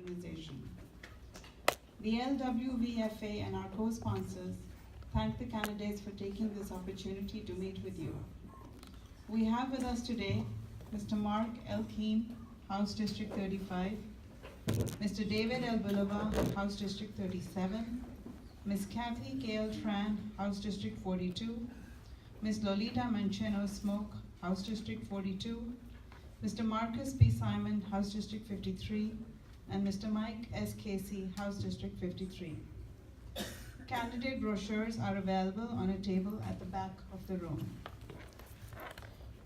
organization. The LWVFA and our co-sponsors thank the candidates for taking this opportunity to meet with you. We have with us today Mr. Mark L. Keem, House District 35, Mr. David L. Bulova, House District 37, Ms. Kathy K. L. Tran, House District 42, Ms. Lolita Mancheno Smoke, House District 42, Mr. Marcus P. Simon, House District 53, and Mr. Mike S. Casey, House District 53. Candidate brochures are available on a table at the back of the room.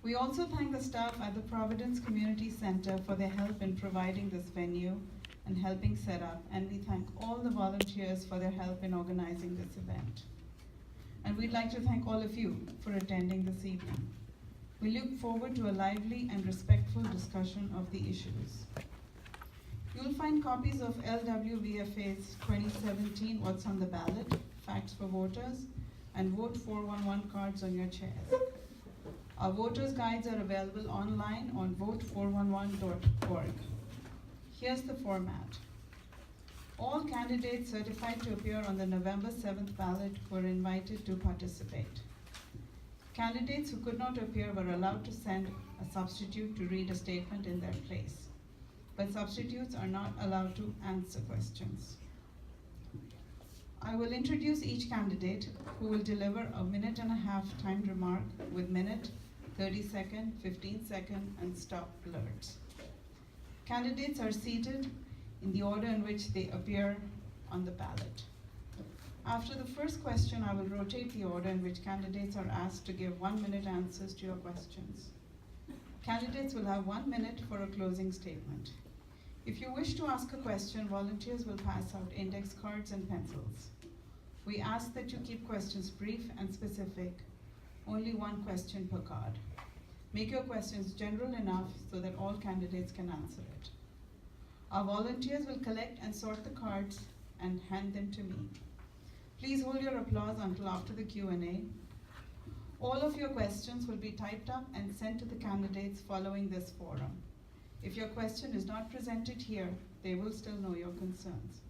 We also thank the staff at the Providence Community Center for their help in providing this venue and helping set up, and we thank all the volunteers for their help in organizing this event. And we'd like to thank all of you for attending this evening. We look forward to a lively and respectful discussion of the issues. You'll find copies of LWVFA's 2017 What's on the Ballot, Facts for Voters, and Vote 411 cards on your chairs. Our voters' guides are available online on vote411.org. Here's the format. All candidates certified to appear on the November 7th ballot were invited to participate. Candidates who could not appear were allowed to send a substitute to read a statement in their place, but substitutes are not allowed to answer questions. I will introduce each candidate, who will deliver a 1.5-minute timed remark with minute, 30-second, 15-second, and stop alerts. Candidates are seated in the order in which they appear on the ballot. After the first question, I will rotate the order in which candidates are asked to give 1-minute answers to your questions. Candidates will have 1 minute for a closing statement. If you wish to ask a question, volunteers will pass out index cards and pencils. We ask that you keep questions brief and specific, only one question per card. Make your questions general enough so that all candidates can answer it. Our volunteers will collect and sort the cards and hand them to me. Please hold your applause until after the Q&A. All of your questions will be typed up and sent to the candidates following this forum. If your question is not presented here, they will still know your concerns.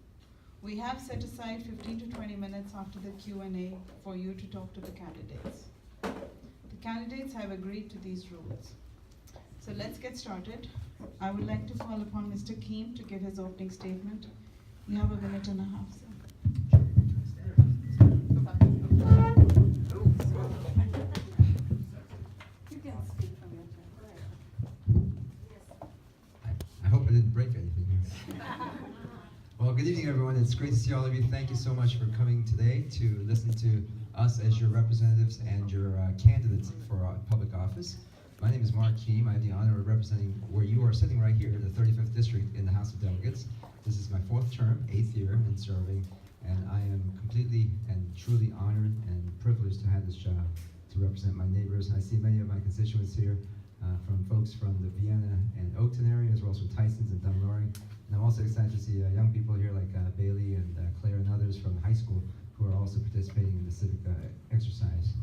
We have set aside 15 to 20 minutes after the Q&A for you to talk to the candidates. The candidates have agreed to these rules. So let's get started. I would like to call upon Mr. Keem to give his opening statement. You have 1.5 minutes, sir. You can speak from your chair. I hope I didn't break anything. Well, good evening, everyone. It's great to see all of you. Thank you so much for coming today to listen to us as your representatives and your candidates for public office. My name is Mark Keem. I have the honor of representing where you are sitting right here, the 35th District in the House of Delegates. This is my 4th term, 8th year in serving, and I am completely and truly honored and privileged to have this job to represent my neighbors. I see many of my constituents here, from folks from the Vienna and Oakton area, as well as from Tysons and Dunloring. And I'm also excited to see young people here like Bailey and Claire and others from the high school who are also participating in the civic exercise.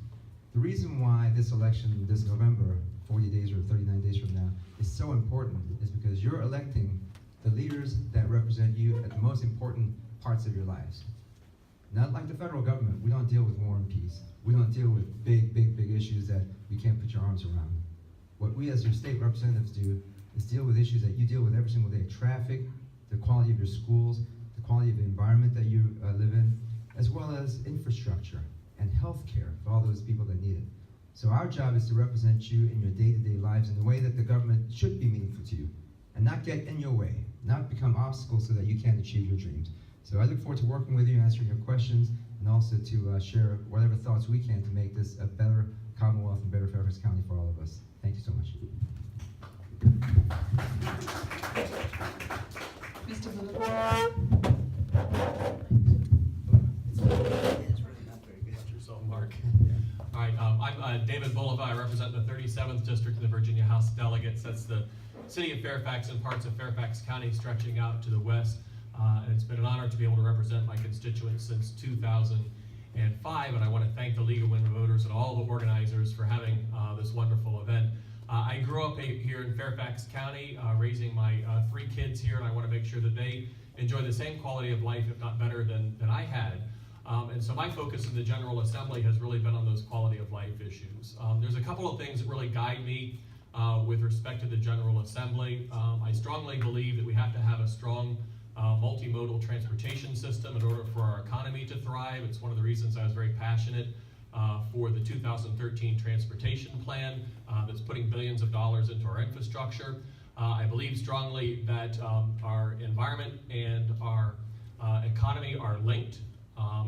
The reason why this election this November, 40 days or 39 days from now, is so important is because you're electing the leaders that represent you at the most important parts of your lives. Not like the federal government. We don't deal with war and peace. We don't deal with big issues that you can't put your arms around. What we as your state representatives do is deal with issues that you deal with every single day. Traffic, the quality of your schools, the quality of the environment that you live in, as well as infrastructure and healthcare for all those people that need it. So our job is to represent you in your day-to-day lives in the way that the government should be meaningful to you, and not get in your way, not become obstacles so that you can't achieve your dreams. So I look forward to working with you, answering your questions, and also to share whatever thoughts we can to make this a better Commonwealth and better Fairfax County for all of us. Thank you so much. Mr. Bullock. Mark. All right, I'm David Bulova. I represent the 37th District in the Virginia House of Delegates. That's the city of Fairfax and parts of Fairfax County stretching out to the west. And it's been an honor to be able to represent my constituents since 2005, and I want to thank the League of Women Voters and all the organizers for having this wonderful event. I grew up up here in Fairfax County, raising my 3 kids here, and I want to make sure that they enjoy the same quality of life, if not better, than I had. And so my focus in the General Assembly has really been on those quality of life issues. There's a couple of things that really guide me with respect to the General Assembly. I strongly believe that we have to have a strong multimodal transportation system in order for our economy to thrive. It's one of the reasons I was very passionate for the 2013 transportation plan that's putting billions of dollars into our infrastructure. I believe strongly that our environment and our economy are linked.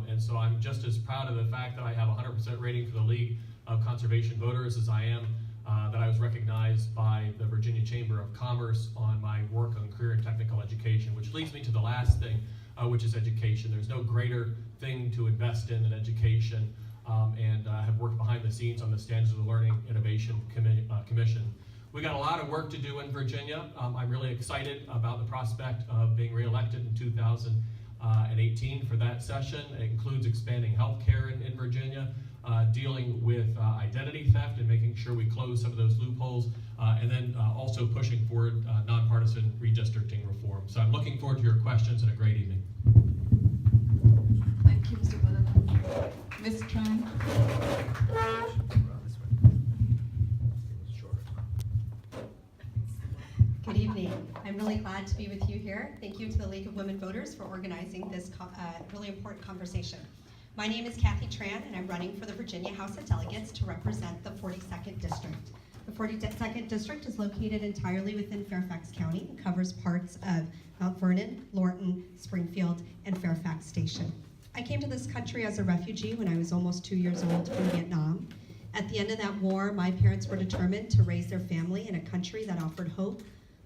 And so I'm just as proud of the fact that I have a 100% rating for the League of Conservation Voters as I am that I was recognized by the Virginia Chamber of Commerce on my work on career and technical education, which leads me to the last thing, which is education. There's no greater thing to invest in than education, and I have worked behind the scenes on the Standards of the Learning Innovation Commission. We got a lot of work to do in Virginia. I'm really excited about the prospect of being reelected in 2018 for that session. It includes expanding healthcare in Virginia, dealing with identity theft and making sure we close some of those loopholes, and then also pushing forward nonpartisan redistricting reform. So I'm looking forward to your questions and a great evening. Thank you, Mr. Bolova. Ms. Tran. Good evening. I'm really glad to be with you here. Thank you to the League of Women Voters for organizing this really important conversation. My name is Kathy Tran, and I'm running for the Virginia House of Delegates to represent the 42nd District. The 42nd District is located entirely within Fairfax County and covers parts of Mount Vernon, Lorton, Springfield, and Fairfax Station. I came to this country as a refugee when I was almost 2 years old from Vietnam. At the end of that war, my parents were determined to raise their family in a country that offered hope,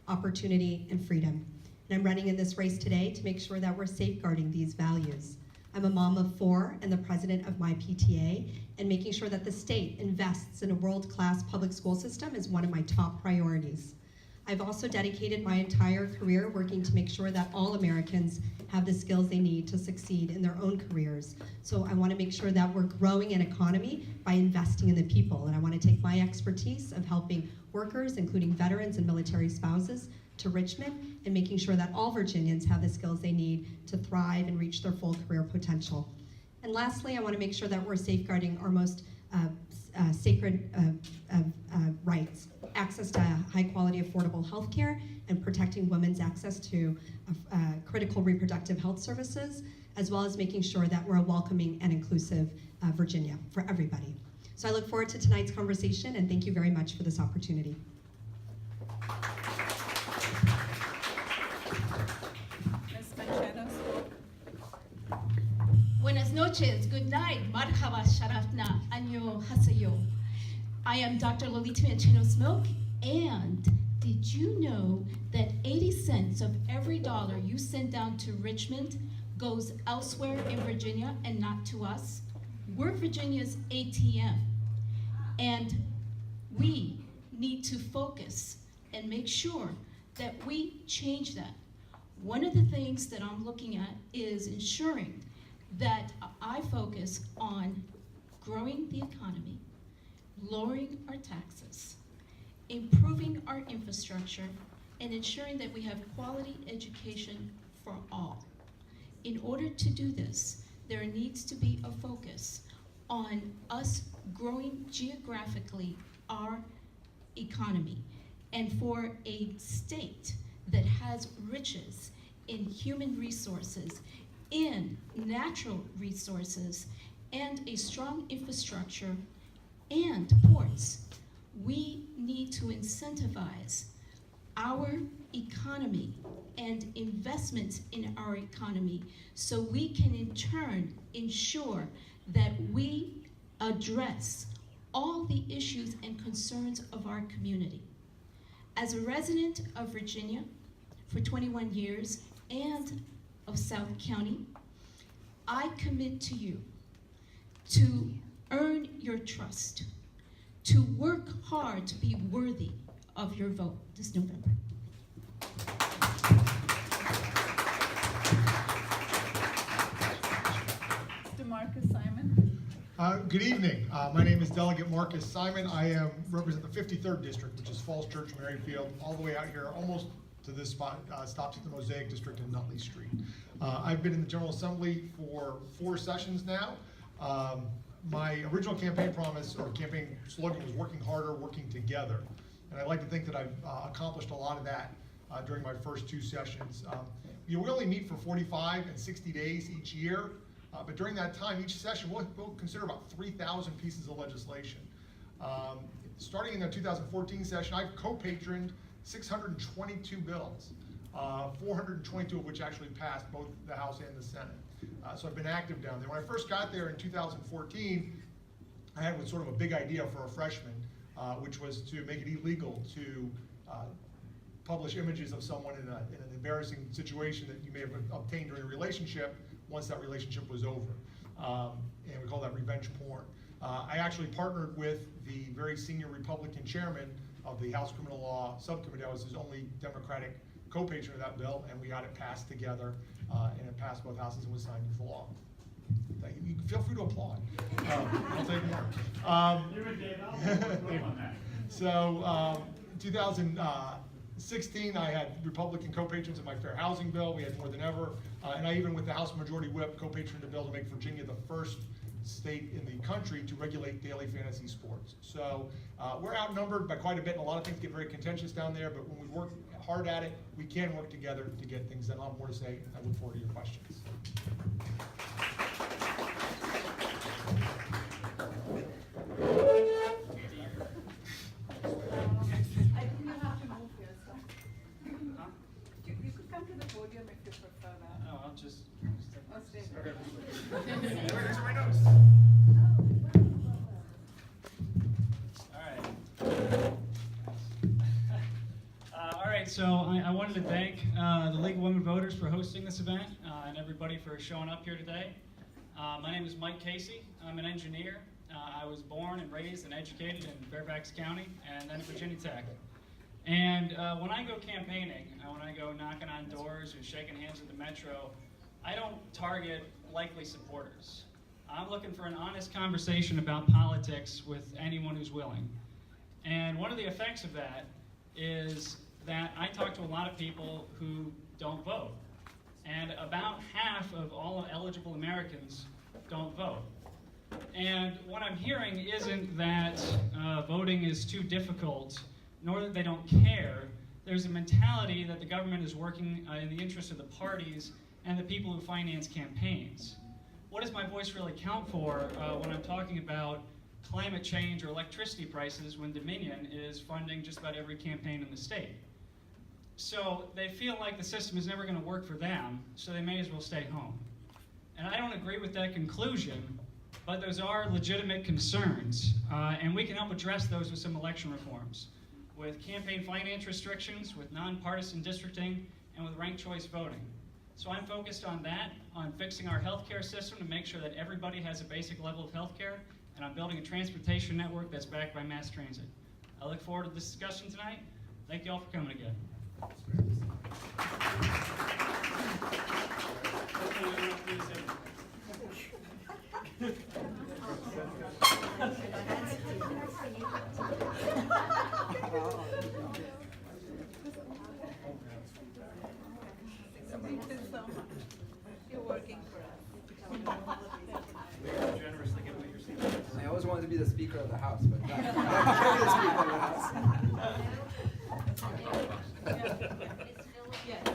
opportunity, and freedom. And I'm running in this race today to make sure that we're safeguarding these values. I'm a mom of 4 and the president of my PTA, and making sure that the state invests in a world-class public school system is one of my top priorities. I've also dedicated my entire career working to make sure that all Americans have the skills they need to succeed in their own careers. So I want to make sure that we're growing an economy by investing in the people, and I want to take my expertise of helping workers, including veterans and military spouses, to Richmond, and making sure that all Virginians have the skills they need to thrive and reach their full career potential. And lastly, I want to make sure that we're safeguarding our most sacred rights, access to high quality, affordable health care, and protecting women's access to critical reproductive health services, as well as making sure that we're a welcoming and inclusive Virginia for everybody. So I look forward to tonight's conversation, and thank you very much for this opportunity. Buenas noches, good night, marhaba, sharafna, año haseyo. I am Dr. Lolita Manchino-Smoke, and did you know that 80 cents of every dollar you send down to Richmond goes elsewhere in Virginia and not to us? We're Virginia's ATM, and we need to focus and make sure that we change that. One of the things that I'm looking at is ensuring that I focus on growing the economy, lowering our taxes, improving our infrastructure, and ensuring that we have quality education for all. In order to do this, there needs to be a focus on us growing geographically our economy. And for a state that has riches in human resources, in natural resources, and a strong infrastructure and ports, we need to incentivize our economy and investments in our economy so we can in turn ensure that we address all the issues and concerns of our community. As a resident of Virginia for 21 years and of South County, I commit to you to earn your trust, to work hard to be worthy of your vote this November. Mr. Marcus Simon. Good evening. My name is Delegate Marcus Simon. I represent the 53rd District, which is Falls Church, Merrifield, all the way out here, almost to this spot, stops at the Mosaic District in Nutley Street. I've been in the General Assembly for 4 sessions now. My original campaign promise or campaign slogan was working harder, working together. And I'd like to think that I've accomplished a lot of that during my first 2 sessions. We only meet for 45 and 60 days each year. But during that time, each session, we'll consider about 3,000 pieces of legislation. Starting in the 2014 session, I've co-patroned 622 bills, 422 of which actually passed both the House and the Senate. So I've been active down there. When I first got there in 2014, I had sort of a big idea for a freshman, which was to make it illegal to publish images of someone in an embarrassing situation that you may have obtained during a relationship once that relationship was over. And we call that revenge porn. I actually partnered with the very senior Republican chairman of the House Criminal Law Subcommittee. I was his only Democratic co-patron of that bill, and we got it passed together, and it passed both houses and was signed into law. Thank you. Feel free to applaud. I'll take more. So, 2016, I had Republican co-patrons in my fair housing bill. We had more than ever. And I even, with the House Majority Whip, co-patroned a bill to make Virginia the first state in the country to regulate daily fantasy sports. So we're outnumbered by quite a bit, and a lot of things get very contentious down there, but when we work hard at it, we can work together to get things done. I'll have more to say. I look forward to your questions. I think you have to move here, so. You could come to the podium if you prefer that. No, I'll just Or stay there. okay. Where's my notes? All right, so I wanted to thank the League of Women Voters for hosting this event and everybody for showing up here today. My name is Mike Casey. I'm an engineer. I was born and raised and educated in Fairfax County and then at Virginia Tech. And when I go campaigning, when I go knocking on doors or shaking hands with the Metro, I don't target likely supporters. I'm looking for an honest conversation about politics with anyone who's willing. And one of the effects of that is that I talk to a lot of people who don't vote. And about half of all eligible Americans don't vote. And what I'm hearing isn't that voting is too difficult, nor that they don't care. There's a mentality that the government is working in the interest of the parties and the people who finance campaigns. What does my voice really count for when I'm talking about climate change or electricity prices when Dominion is funding just about every campaign in the state? So they feel like the system is never going to work for them, so they may as well stay home. And I don't agree with that conclusion, but those are legitimate concerns, and we can help address those with some election reforms, with campaign finance restrictions, with nonpartisan districting, and with ranked choice voting. So I'm focused on that, on fixing our healthcare system to make sure that everybody has a basic level of healthcare, and on building a transportation network that's backed by mass transit. I look forward to this discussion tonight. Thank you all for coming again. You're working for us. Generously give me your seat. I always wanted to be the Speaker of the House, but not the Speaker of the House. Yes.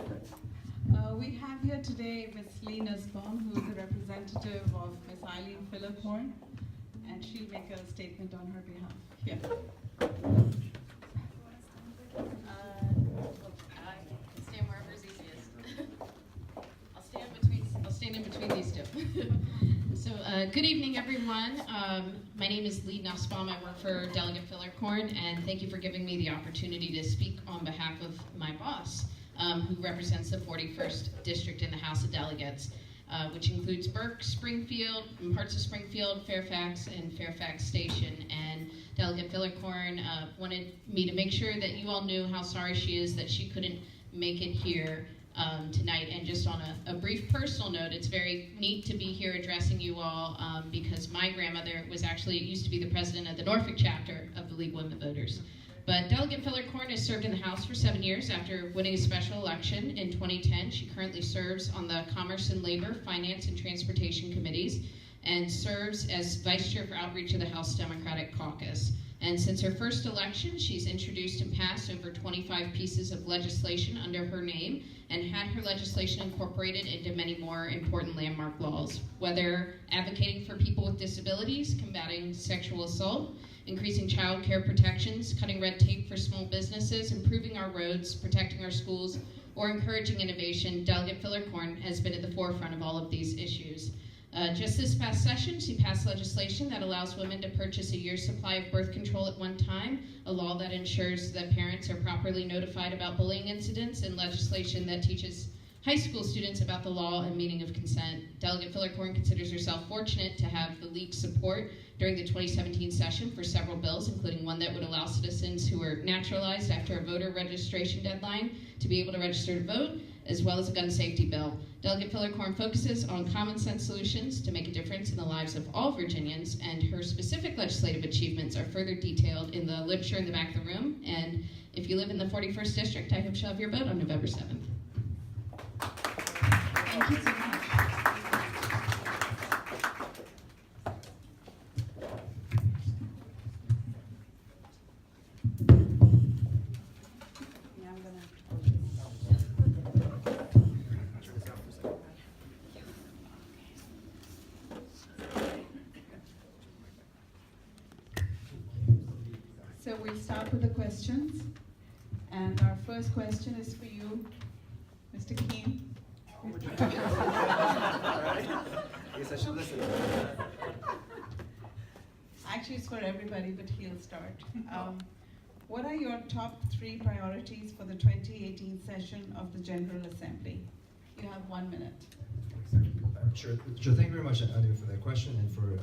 We have here today Ms. Lee Nussbaum, who is a representative of Ms. Eileen Philliphorn, and she'll make a statement on her behalf. Here. Stand wherever is easiest. I'll stand in between these two. So, good evening, everyone. My name is Lee Nussbaum. I work for Delegate Philliphorn, and thank you for giving me the opportunity to speak on behalf of my boss, who represents the 41st District in the House of Delegates, which includes Burke, Springfield, parts of Springfield, Fairfax, and Fairfax Station. And Delegate Philliphorn wanted me to make sure that you all knew how sorry she is that she couldn't make it here tonight. And just on a brief personal note, it's very neat to be here addressing you all because my grandmother used to be the president of the Norfolk chapter of the League of Women Voters. But Delegate Filler-Corn has served in the House for 7 years after winning a special election in 2010. She currently serves on the Commerce and Labor, Finance, and Transportation Committees and serves as Vice Chair for Outreach of the House Democratic Caucus. And since her first election, she's introduced and passed over 25 pieces of legislation under her name and had her legislation incorporated into many more important landmark laws, whether advocating for people with disabilities, combating sexual assault, increasing child care protections, cutting red tape for small businesses, improving our roads, protecting our schools, or encouraging innovation. Delegate Filler-Corn has been at the forefront of all of these issues. Just this past session, she passed legislation that allows women to purchase a year's supply of birth control at one time, a law that ensures that parents are properly notified about bullying incidents, and legislation that teaches high school students about the law and meaning of consent. Delegate Filler-Corn considers herself fortunate to have the League's support during the 2017 session for several bills, including one that would allow citizens who were naturalized after a voter registration deadline to be able to register to vote, as well as a gun safety bill. Delegate Filler-Corn focuses on common sense solutions to make a difference in the lives of all Virginians, and her specific legislative achievements are further detailed in the literature in the back of the room. And if you live in the 41st District, I hope she'll have your vote on November 7th. Thank you so much. Yeah, I'm gonna. So we'll start with the questions. And our first question is for you, Mr. Keene. I guess I should listen. Actually, it's for everybody, but he'll start. What are your top 3 priorities for the 2018 session of the General Assembly? You have 1 minute. Sure. Thank you very much, Anu, for that question and for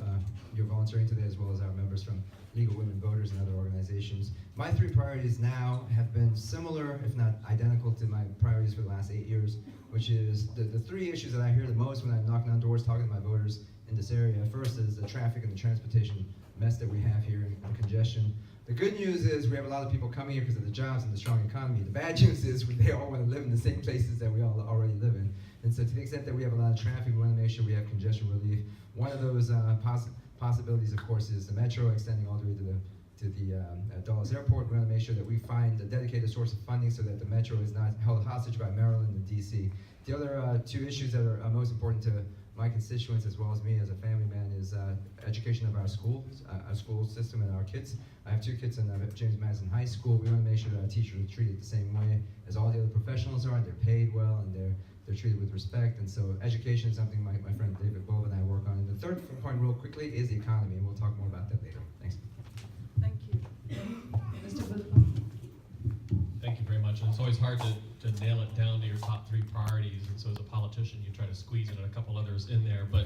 your volunteering today, as well as our members from League of Women Voters and other organizations. My 3 priorities now have been similar, if not identical, to my priorities for the last 8 years, which is the 3 issues that I hear the most when I'm knocking on doors talking to my voters in this area. First is the traffic and the transportation mess that we have here and congestion. The good news is we have a lot of people coming here because of the jobs and the strong economy. The bad news is they all want to live in the same places that we all already live in. And so to the extent that we have a lot of traffic, we want to make sure we have congestion relief. One of those possibilities, of course, is the metro extending all the way to the Dulles Airport. We want to make sure that we find a dedicated source of funding so that the metro is not held hostage by Maryland and DC. The other 2 issues that are most important to my constituents as well as me as a family man is education of our school system and our kids. I have 2 kids in James Madison High School. We want to make sure that our teachers are treated the same way as all the other professionals are. They're paid well and they're treated with respect. And so education is something my friend David Bova and I work on. And the third point real quickly is the economy, and we'll talk more about that later. Thanks. Thank you. Mr. Bulba. Thank you very much. And it's always hard to nail it down to your top 3 priorities. And so as a politician, you try to squeeze in a couple others in there. But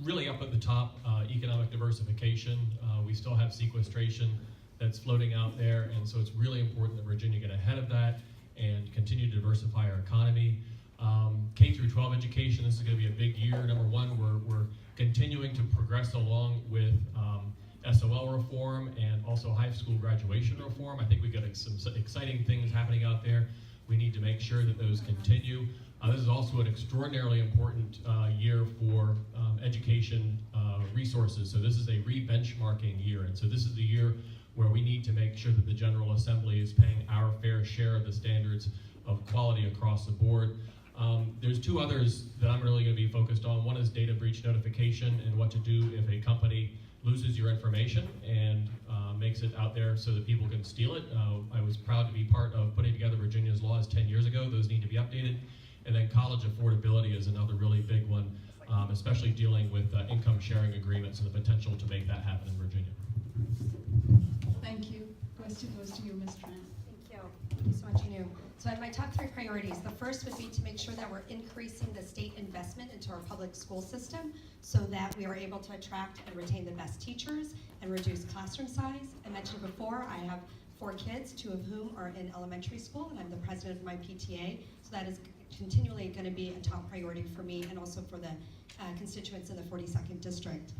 really up at the top, economic diversification. We still have sequestration that's floating out there. And so it's really important that Virginia get ahead of that and continue to diversify our economy. K through 12 education, this is going to be a big year. Number 1, we're continuing to progress along with SOL reform and also high school graduation reform. I think we've got some exciting things happening out there. We need to make sure that those continue. This is also an extraordinarily important year for education resources. So this is a re-benchmarking year. And so this is the year where we need to make sure that the General Assembly is paying our fair share of the standards of quality across the board. There's 2 others that I'm really going to be focused on. One is data breach notification and what to do if a company loses your information and makes it out there so that people can steal it. I was proud to be part of putting together Virginia's laws 10 years ago. Those need to be updated. And then college affordability is another really big one, especially dealing with income sharing agreements and the potential to make that happen in Virginia. Thank you. Question goes to you, Ms. Tran. Thank you. Thank you so much, Anu. So I have my top 3 priorities. The first would be to make sure that we're increasing the state investment into our public school system so that we are able to attract and retain the best teachers and reduce classroom size. I mentioned before, I have 4 kids, 2 of whom are in elementary school, and I'm the president of my PTA, so that is continually going to be a top priority for me and also for the constituents in the 42nd District.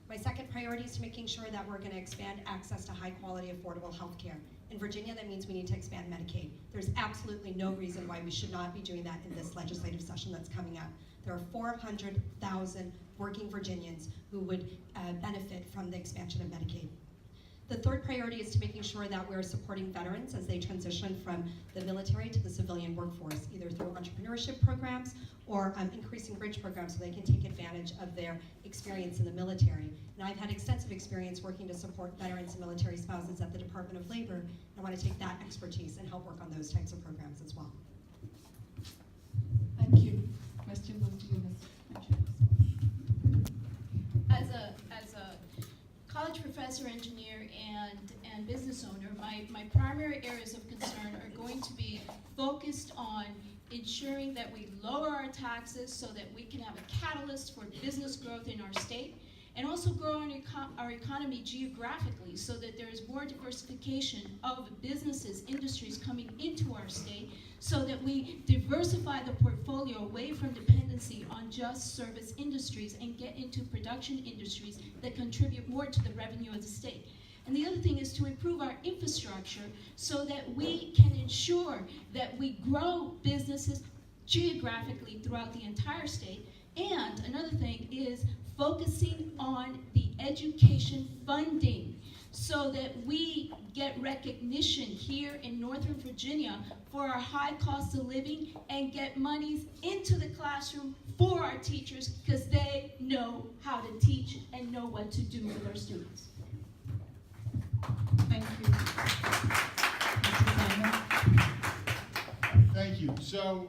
My second priority is to making sure that we're going to expand access to high-quality, affordable health care. In Virginia, that means we need to expand Medicaid. There's absolutely no reason why we should not be doing that in this legislative session that's coming up. There are 400,000 working Virginians who would benefit from the expansion of Medicaid. The third priority is to making sure that we're supporting veterans as they transition from the military to the civilian workforce, either through entrepreneurship programs or increasing bridge programs so they can take advantage of their experience in the military. And I've had extensive experience working to support veterans and military spouses at the Department of Labor, and I want to take that expertise and help work on those types of programs as well. Thank you. Question goes to you, Ms. As a college professor, engineer, and business owner, my primary areas of concern are going to be focused on ensuring that we lower our taxes so that we can have a catalyst for business growth in our state, and also grow our economy geographically so that there is more diversification of businesses, industries coming into our state, so that we diversify the portfolio away from dependency on just service industries and get into production industries that contribute more to the revenue of the state. And the other thing is to improve our infrastructure so that we can ensure that we grow businesses geographically throughout the entire state. And another thing is focusing on the education funding so that we get recognition here in Northern Virginia for our high cost of living and get monies into the classroom for our teachers because they know how to teach and know what to do with our students. Thank you. Mr. Simon? Thank you. So,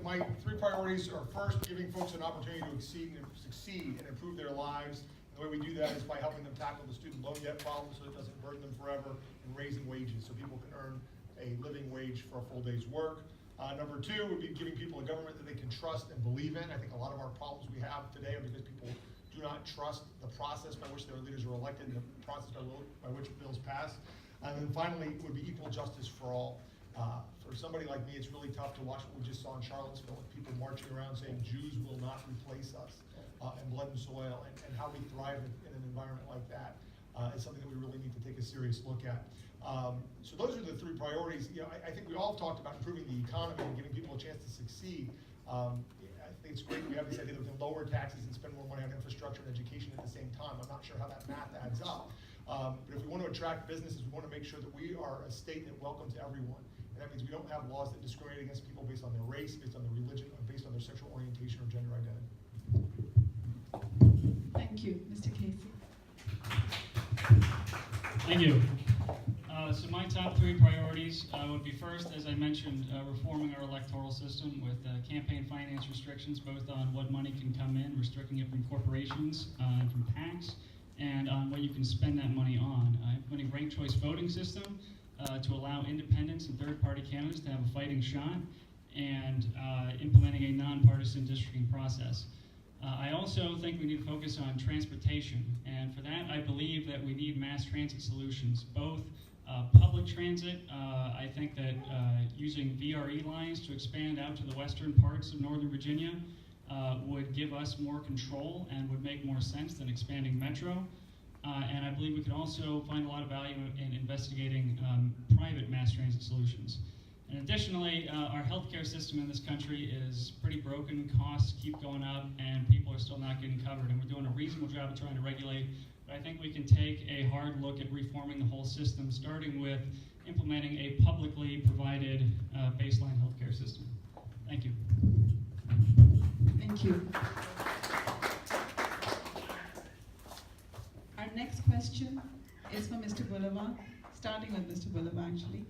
my 3 priorities are first, giving folks an opportunity to succeed and improve their lives. The way we do that is by helping them tackle the student loan debt problem so it doesn't burden them forever, and raising wages so people can earn a living wage for a full day's work. Number 2 would be giving people a government that they can trust and believe in. I think a lot of our problems we have today are because people do not trust the process by which their leaders are elected and the process by which bills pass. And then finally would be equal justice for all. For somebody like me, it's really tough to watch what we just saw in Charlottesville with people marching around saying Jews will not replace us, and blood and soil, and how we thrive in an environment like that is something that we really need to take a serious look at. So those are the 3 priorities. I think we all talked about improving the economy and giving people a chance to succeed. I think it's great that we have this idea that we can lower taxes and spend more money on infrastructure and education at the same time. I'm not sure how that math adds up. But if we want to attract businesses, we want to make sure that we are a state that welcomes everyone. And that means we don't have laws that discriminate against people based on their race, based on their religion, or based on their sexual orientation or gender identity. Thank you. Mr. Casey? Thank you. So my top 3 priorities would be first, as I mentioned, reforming our electoral system with campaign finance restrictions, both on what money can come in, restricting it from corporations and from PACs, and on what you can spend that money on. Implementing ranked choice voting system to allow independents and third-party candidates to have a fighting shot, and implementing a nonpartisan districting process. I also think we need to focus on transportation, and for that I believe that we need mass transit solutions, both public transit. I think that using VRE lines to expand out to the western parts of Northern Virginia would give us more control and would make more sense than expanding Metro. And I believe we can also find a lot of value in investigating private mass transit solutions. And additionally, our healthcare system in this country is pretty broken. Costs keep going up, and people are still not getting covered. And we're doing a reasonable job of trying to regulate. But I think we can take a hard look at reforming the whole system, starting with implementing a publicly provided baseline healthcare system. Thank you. Thank you. Our next question is for Mr. Boulevard, starting with Mr. Boulevard actually.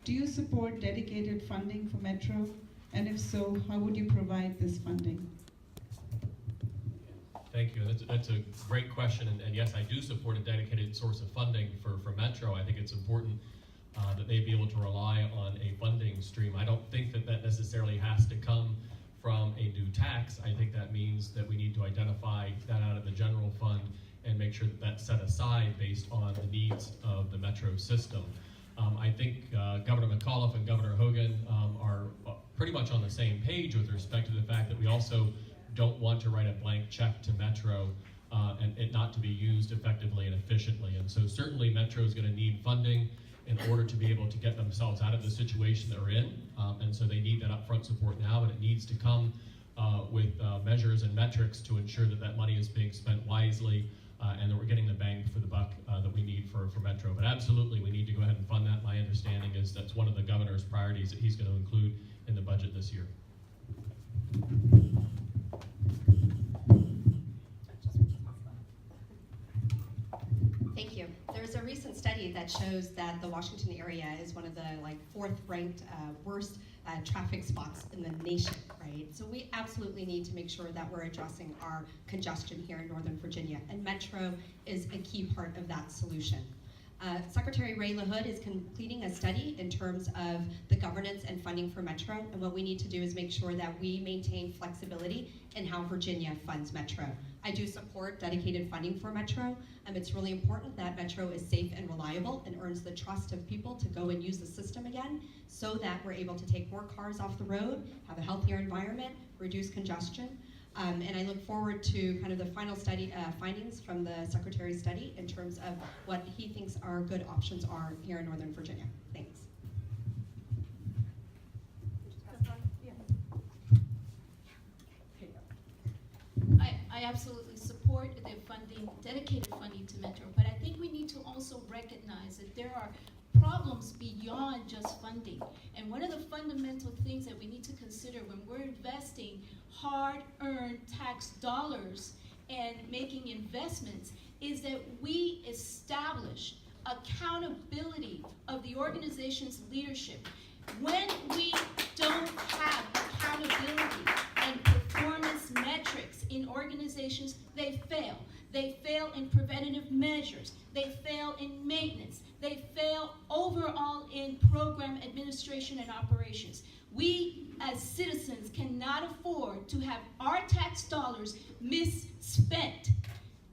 Do you support dedicated funding for Metro? And if so, how would you provide this funding? Thank you. That's a great question. And yes, I do support a dedicated source of funding for Metro. I think it's important that they be able to rely on a funding stream. I don't think that necessarily has to come from a new tax. I think that means that we need to identify that out of the general fund and make sure that that's set aside based on the needs of the Metro system. I think think Governor McAuliffe and Governor Hogan are pretty much on the same page with respect to the fact that we also don't want to write a blank check to Metro and it not to be used effectively and efficiently. And so certainly Metro is going to need funding in order to be able to get themselves out of the situation they're in. And so they need that upfront support now, and it needs to come with measures and metrics to ensure that that money is being spent wisely and that we're getting the bang for the buck that we need for Metro. But absolutely, we need to go ahead and fund that. My understanding is that's one of the governor's priorities that he's going to include in the budget this year. Thank you. There's a recent study that shows that the Washington area is one of the fourth ranked worst traffic spots in the nation, right? So we absolutely need to make sure that we're addressing our congestion here in Northern Virginia, and Metro is a key part of that solution. Secretary Ray LaHood is completing a study in terms of the governance and funding for Metro, and what we need to do is make sure that we maintain flexibility in how Virginia funds Metro. I do support dedicated funding for Metro. It's really important that Metro is safe and reliable and earns the trust of people to go and use the system again, so that we're able to take more cars off the road, have a healthier environment, reduce congestion. And I look forward to kind of the final study findings from the Secretary's study in terms of what he thinks our good options are here in Northern Virginia. Thanks. I absolutely support the funding, dedicated funding to Metro, but I think we need to also recognize that there are problems beyond just funding. And one of the fundamental things that we need to consider when we're investing hard-earned tax dollars and making investments is that we establish accountability of the organization's leadership. When we don't have accountability and performance metrics in organizations, they fail. They fail in preventative measures. They fail in maintenance. They fail overall in program administration and operations. We as citizens cannot afford to have our tax dollars misspent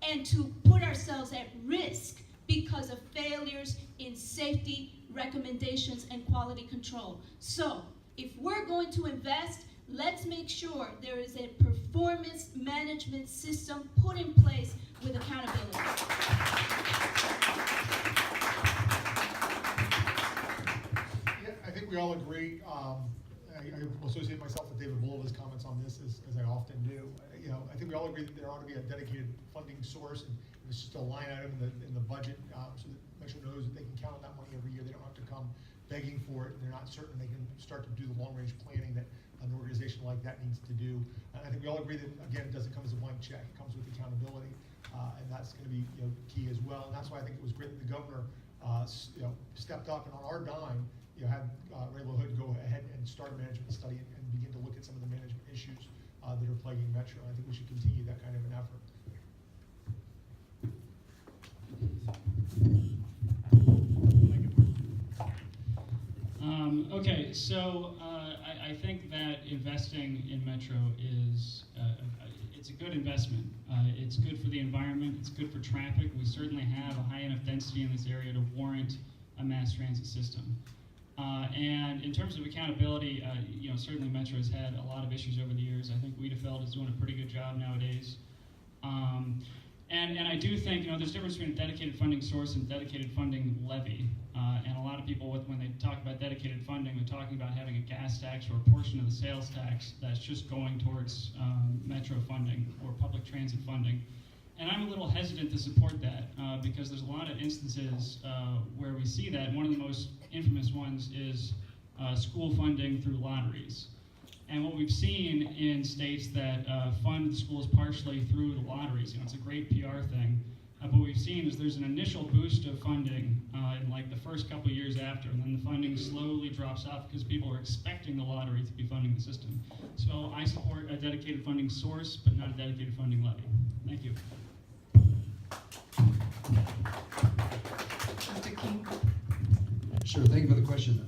and to put ourselves at risk because of failures in safety, recommendations, and quality control. So, if we're going to invest, let's make sure there is a performance management system put in place with accountability. Yeah, I think we all agree. I associate myself with David Bulova's comments on this, as I often do. I think we all agree that there ought to be a dedicated funding source, and it's just a line item in the budget, so that Metro knows that they can count on that money every year. They don't have to come begging for it, and they're not certain they can start to do the long-range planning that an organization like that needs to do. And I think we all agree that, again, it doesn't come as a blank check. It comes with accountability, and that's going to be key as well. And that's why I think it was great that the governor stepped up and on our dime had Ray LaHood go ahead and start a management study and begin to look at some of the management issues that are plaguing Metro. I think we should continue that kind of an effort. Okay, so I think that investing in Metro is it's a good investment. It's good for the environment. It's good for traffic. We certainly have a high enough density in this area to warrant a mass transit system. And in terms of accountability, certainly Metro has had a lot of issues over the years. I think Wiedefeld is doing a pretty good job nowadays. And I do think, there's a difference between a dedicated funding source and dedicated funding levy. And a lot of people, when they talk about dedicated funding, they're talking about having a gas tax or a portion of the sales tax that's just going towards Metro funding or public transit funding. And I'm a little hesitant to support that because there's a lot of instances where we see that. One of the most infamous ones is school funding through lotteries. And what we've seen in states that fund the schools partially through the lotteries, it's a great PR thing. But what we've seen is there's an initial boost of funding in the first couple of years after, and then the funding slowly drops off because people are expecting the lottery to be funding the system. So I support a dedicated funding source, but not a dedicated funding levy. Thank you. Sure, thank you for the question.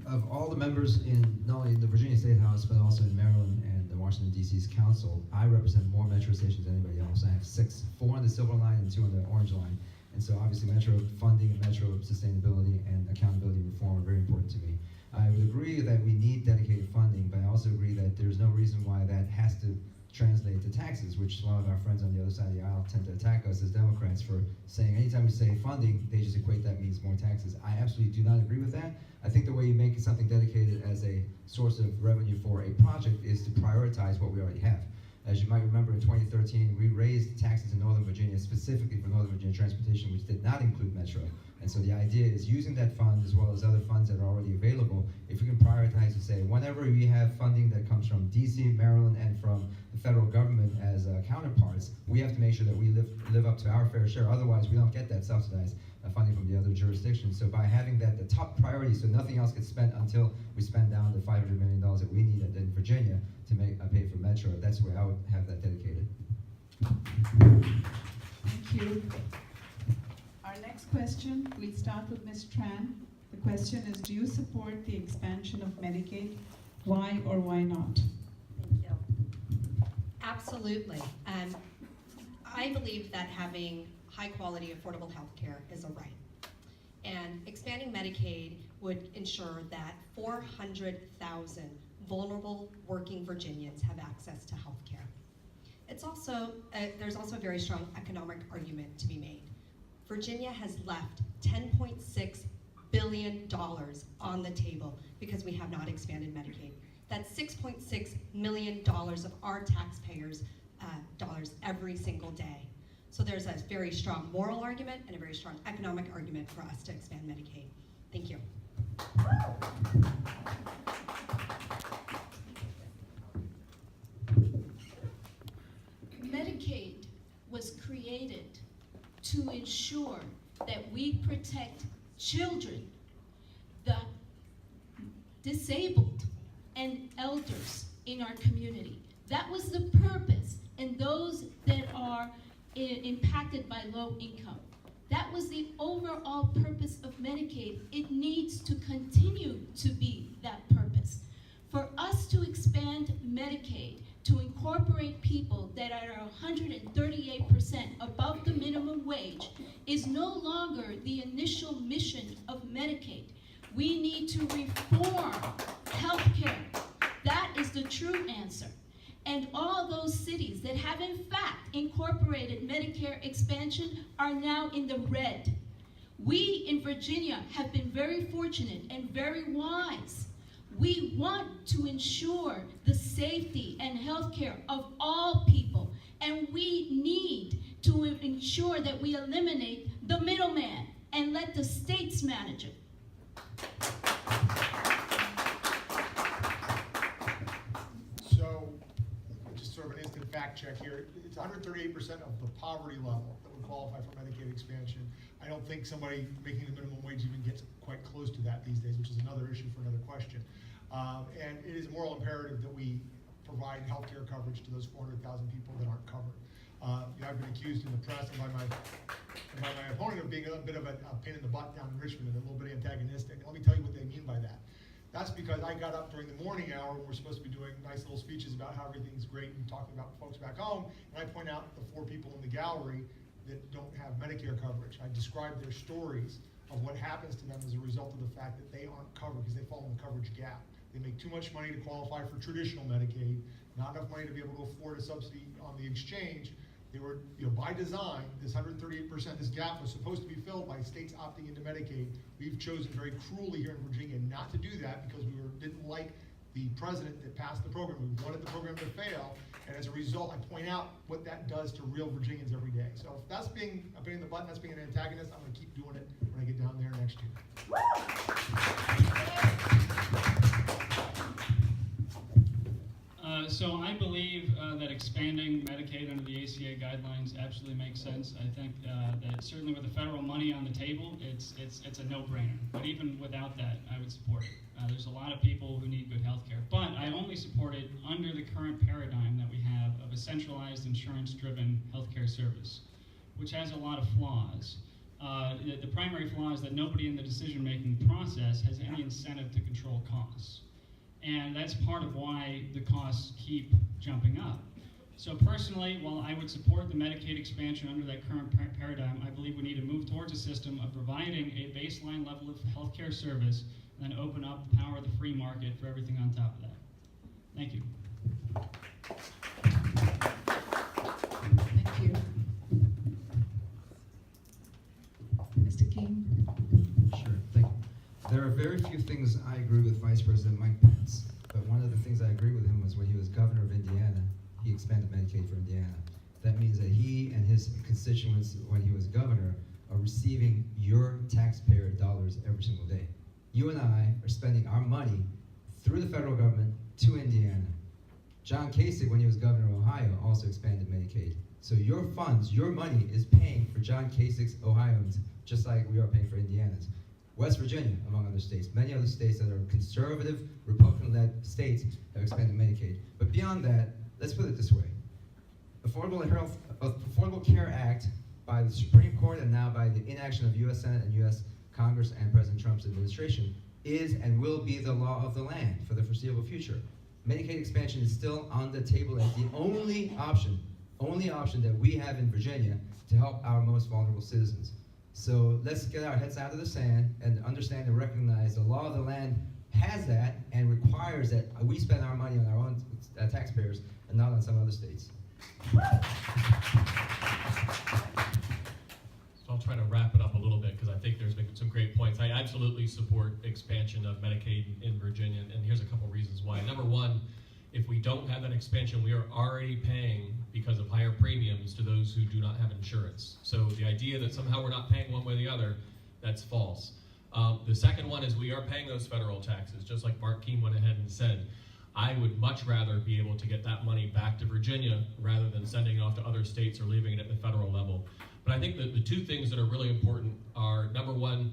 Of all the members in not only the Virginia State House, but also in Maryland and the Washington, D.C.'s council, I represent more metro stations than anybody else. I have 4 on the Silver Line and 2 on the Orange Line. And so obviously Metro funding and Metro sustainability and accountability reform are very important to me. I would agree that we need dedicated funding, but I also agree that there's no reason why that has to translate to taxes, which a lot of our friends on the other side of the aisle tend to attack us as Democrats for saying anytime we say funding, they just equate that means more taxes. I absolutely do not agree with that. I think the way you make something dedicated as a source of revenue for a project is to prioritize what we already have. As you might remember, in 2013, we raised taxes in Northern Virginia, specifically for Northern Virginia transportation, which did not include Metro. And so the idea is using that fund as well as other funds that are already available, if we can prioritize to say, whenever we have funding that comes from DC, Maryland, and from the federal government as counterparts, we have to make sure that we live up to our fair share. Otherwise, we don't get that subsidized funding from the other jurisdictions. So by having that the top priority, so nothing else gets spent until we spend down the $500 million that we need in Virginia to pay for Metro, that's where I would have that dedicated. Thank you. Our next question, we'll start with Ms. Tran. The question is, do you support the expansion of Medicaid? Why or why not? Thank you. Absolutely. I believe that having high-quality, affordable health care is a right. And expanding Medicaid would ensure that 400,000 vulnerable working Virginians have access to health care. It's also, there's also a very strong economic argument to be made. Virginia has left $10.6 billion on the table because we have not expanded Medicaid. That's $6.6 million of our taxpayers' dollars every single day. So there's a very strong moral argument and a very strong economic argument for us to expand Medicaid. Thank you. Medicaid was created to ensure that we protect children, the disabled, and elders in our community. That was the purpose, and those that are impacted by low income. That was the overall purpose of Medicaid. It needs to continue to be that purpose. For us to expand Medicaid to incorporate people that are 138% above the minimum wage is no longer the initial mission of Medicaid. We need to reform healthcare. That is the true answer. And all those cities that have in fact incorporated Medicare expansion are now in the red. We in Virginia have been very fortunate and very wise. We want to ensure the safety and health care of all people, and we need to ensure that we eliminate the middleman and let the states manage it. So, just sort of an instant fact check here. It's 138% of the poverty level that would qualify for Medicaid expansion. I don't think somebody making the minimum wage even gets quite close to that these days, which is another issue for another question. And it is a moral imperative that we provide health care coverage to those 400,000 people that aren't covered. I've been accused in the press and by my opponent of being a bit of a pain in the butt down in Richmond and a little bit antagonistic. Let me tell you what they mean by that. That's because I got up during the morning hour when we're supposed to be doing nice little speeches about how everything's great and talking about folks back home, and I point out the 4 people in the gallery that don't have Medicare coverage. I describe their stories of what happens to them as a result of the fact that they aren't covered because they fall in the coverage gap. They make too much money to qualify for traditional Medicaid, not enough money to be able to afford a subsidy on the exchange. They were, by design, this 138%, this gap was supposed to be filled by states opting into Medicaid. We've chosen very cruelly here in Virginia not to do that because we didn't like the president that passed the program. We wanted the program to fail, and as a result, I point out what that does to real Virginians every day. So if that's being a pain in the butt, that's being an antagonist, I'm gonna keep doing it when I get down there next year. So I believe that expanding Medicaid under the ACA guidelines absolutely makes sense. I think that certainly with the federal money on the table, it's a no-brainer. But even without that, I would support it. There's a lot of people who need good health care. But I only support it under the current paradigm that we have of a centralized insurance-driven healthcare service, which has a lot of flaws. The primary flaw is that nobody in the decision-making process has any incentive to control costs. And that's part of why the costs keep jumping up. So personally, while I would support the Medicaid expansion under that current paradigm, I believe we need to move towards a system of providing a baseline level of healthcare service and then open up the power of the free market for everything on top of that. Thank you. Thank you. Mr. King? Sure, thank you. There are very few things I agree with Vice President Mike Pence, but one of the things I agree with him was when he was governor of Indiana, he expanded Medicaid for Indiana. That means that he and his constituents, when he was governor, are receiving your taxpayer dollars every single day. You and I are spending our money through the federal government to Indiana. John Kasich, when he was governor of Ohio, also expanded Medicaid. So your funds, your money is paying for John Kasich's Ohioans, just like we are paying for Indiana's. West Virginia, among other states, many other states that are conservative, Republican-led states have expanded Medicaid. But beyond that, let's put it this way. Affordable Care Act by the Supreme Court and now by the inaction of U.S. Senate and U.S. Congress and President Trump's administration is and will be the law of the land for the foreseeable future. Medicaid expansion is still on the table as the only option that we have in Virginia to help our most vulnerable citizens. So let's get our heads out of the sand and understand and recognize the law of the land has that and requires that we spend our money on our own taxpayers and not on some other states. So I'll try to wrap it up a little bit because I think there's been some great points. I absolutely support expansion of Medicaid in Virginia, and here's a couple reasons why. Number one, if we don't have that expansion, we are already paying because of higher premiums to those who do not have insurance. So the idea that somehow we're not paying one way or the other, that's false. The second one is we are paying those federal taxes, just like Mark Keene went ahead and said. I would much rather be able to get that money back to Virginia rather than sending it off to other states or leaving it at the federal level. But I think that the two things that are really important are, number one,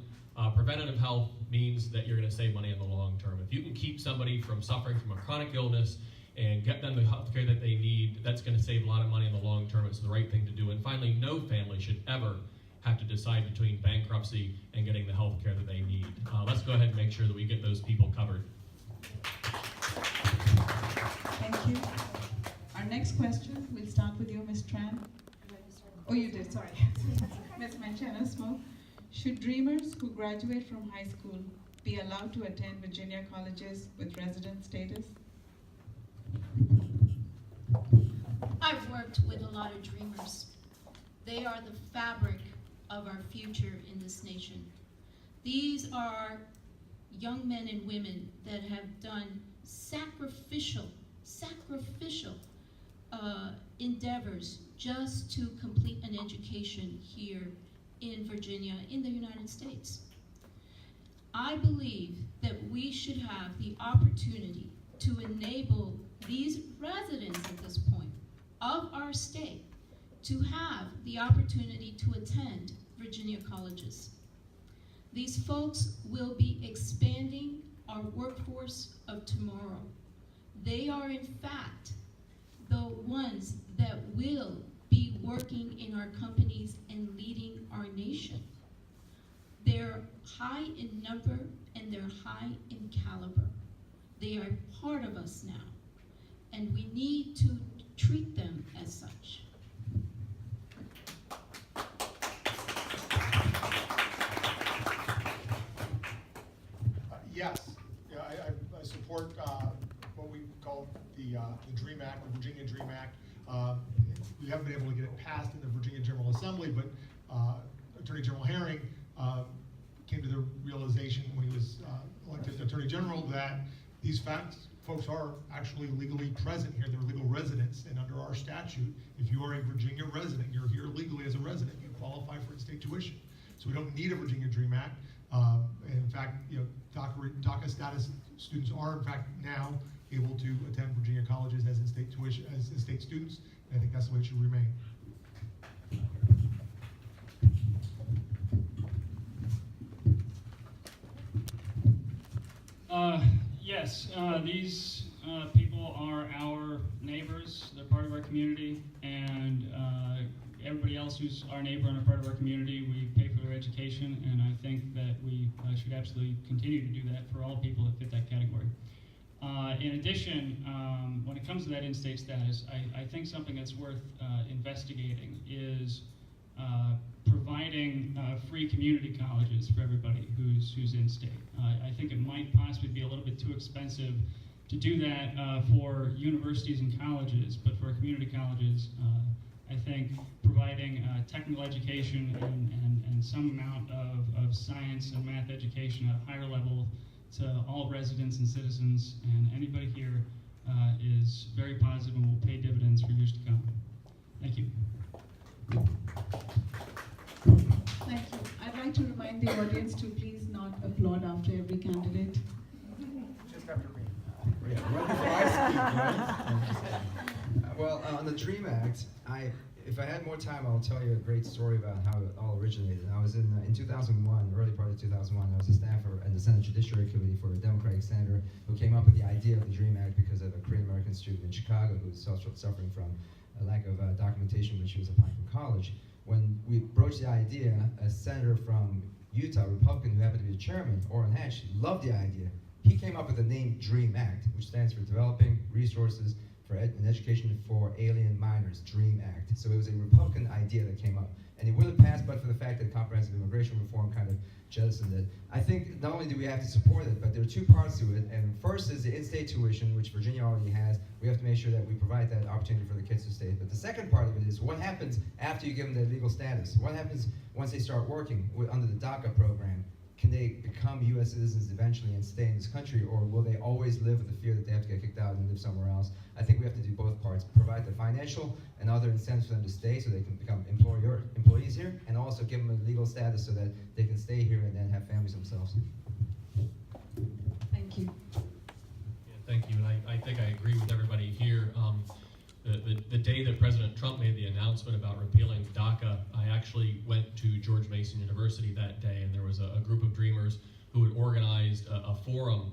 preventative health means that you're going to save money in the long term. If you can keep somebody from suffering from a chronic illness and get them the health care that they need, that's going to save a lot of money in the long term. It's the right thing to do. And finally, no family should ever have to decide between bankruptcy and getting the health care that they need. Let's go ahead and make sure that we get those people covered. Thank you. Our next question, we'll start with you, Ms. Tran. Oh, you did, sorry. Ms. Manchano-Smoke. Should dreamers who graduate from high school be allowed to attend Virginia colleges with resident status? I've worked with a lot of dreamers. They are the fabric of our future in this nation. These are young men and women that have done sacrificial endeavors just to complete an education here in Virginia, in the United States. I believe that we should have the opportunity to enable these residents at this point of our state to have the opportunity to attend Virginia colleges. These folks will be expanding our workforce of tomorrow. They are in fact the ones that will be working in our companies and leading our nation. They're high in number and they're high in caliber. They are part of us now, and we need to treat them as such. Yes, yeah, I support what we call the DREAM Act, the Virginia DREAM Act. We haven't been able to get it passed in the Virginia General Assembly, but Attorney General Herring came to the realization when he was elected Attorney General that these folks are actually legally present here. They're legal residents, and under our statute, if you are a Virginia resident, you're here legally as a resident, you qualify for in-state tuition. So we don't need a Virginia DREAM Act. In fact, DACA status students are, in fact, now able to attend Virginia colleges as in-state tuition, as in-state students. And I think that's the way it should remain. Yes, these people are our neighbors. They're part of our community, and everybody else who's our neighbor and a part of our community, we pay for their education, and I think that we should absolutely continue to do that for all people that fit that category. In addition, when it comes to that in-state status, I think something that's worth investigating is providing free community colleges for everybody who's in-state. I think it might possibly be a little bit too expensive to do that for universities and colleges, but for community colleges, I think providing technical education and some amount of science and math education at a higher level to all residents and citizens and anybody here is very positive and will pay dividends for years to come. Thank you. Thank you. I'd like to remind the audience to please not applaud after every candidate. Just after me. Yeah, right before I speak, right? Well, on the DREAM Act, if I had more time, I'll tell you a great story about how it all originated. I was in 2001, early part of 2001, I was a staffer in the Senate Judiciary Committee for a Democratic senator who came up with the idea of the DREAM Act because of a Korean American student in Chicago who was suffering from a lack of documentation when she was applying for college. When we broached the idea, a senator from Utah, Republican, who happened to be the chairman, Orrin Hatch, loved the idea. He came up with the name DREAM Act, which stands for Developing Resources for an Education for Alien Minors, DREAM Act. So it was a Republican idea that came up. And it would have passed but for the fact that comprehensive immigration reform kind of jettisoned it. I think not only do we have to support it, but there are two parts to it. And first is the in-state tuition, which Virginia already has. We have to make sure that we provide that opportunity for the kids to stay. But the second part of it is what happens after you give them their legal status? What happens once they start working under the DACA program? Can they become U.S. citizens eventually and stay in this country, or will they always live with the fear that they have to get kicked out and live somewhere else? I think we have to do both parts, provide the financial and other incentives for them to stay so they can become employees here, and also give them a legal status so that they can stay here and then have families themselves. Thank you. Yeah, thank you, and I think I agree with everybody here. The day that President Trump made the announcement about repealing DACA, I actually went to George Mason University that day, and there was a group of Dreamers who had organized a forum,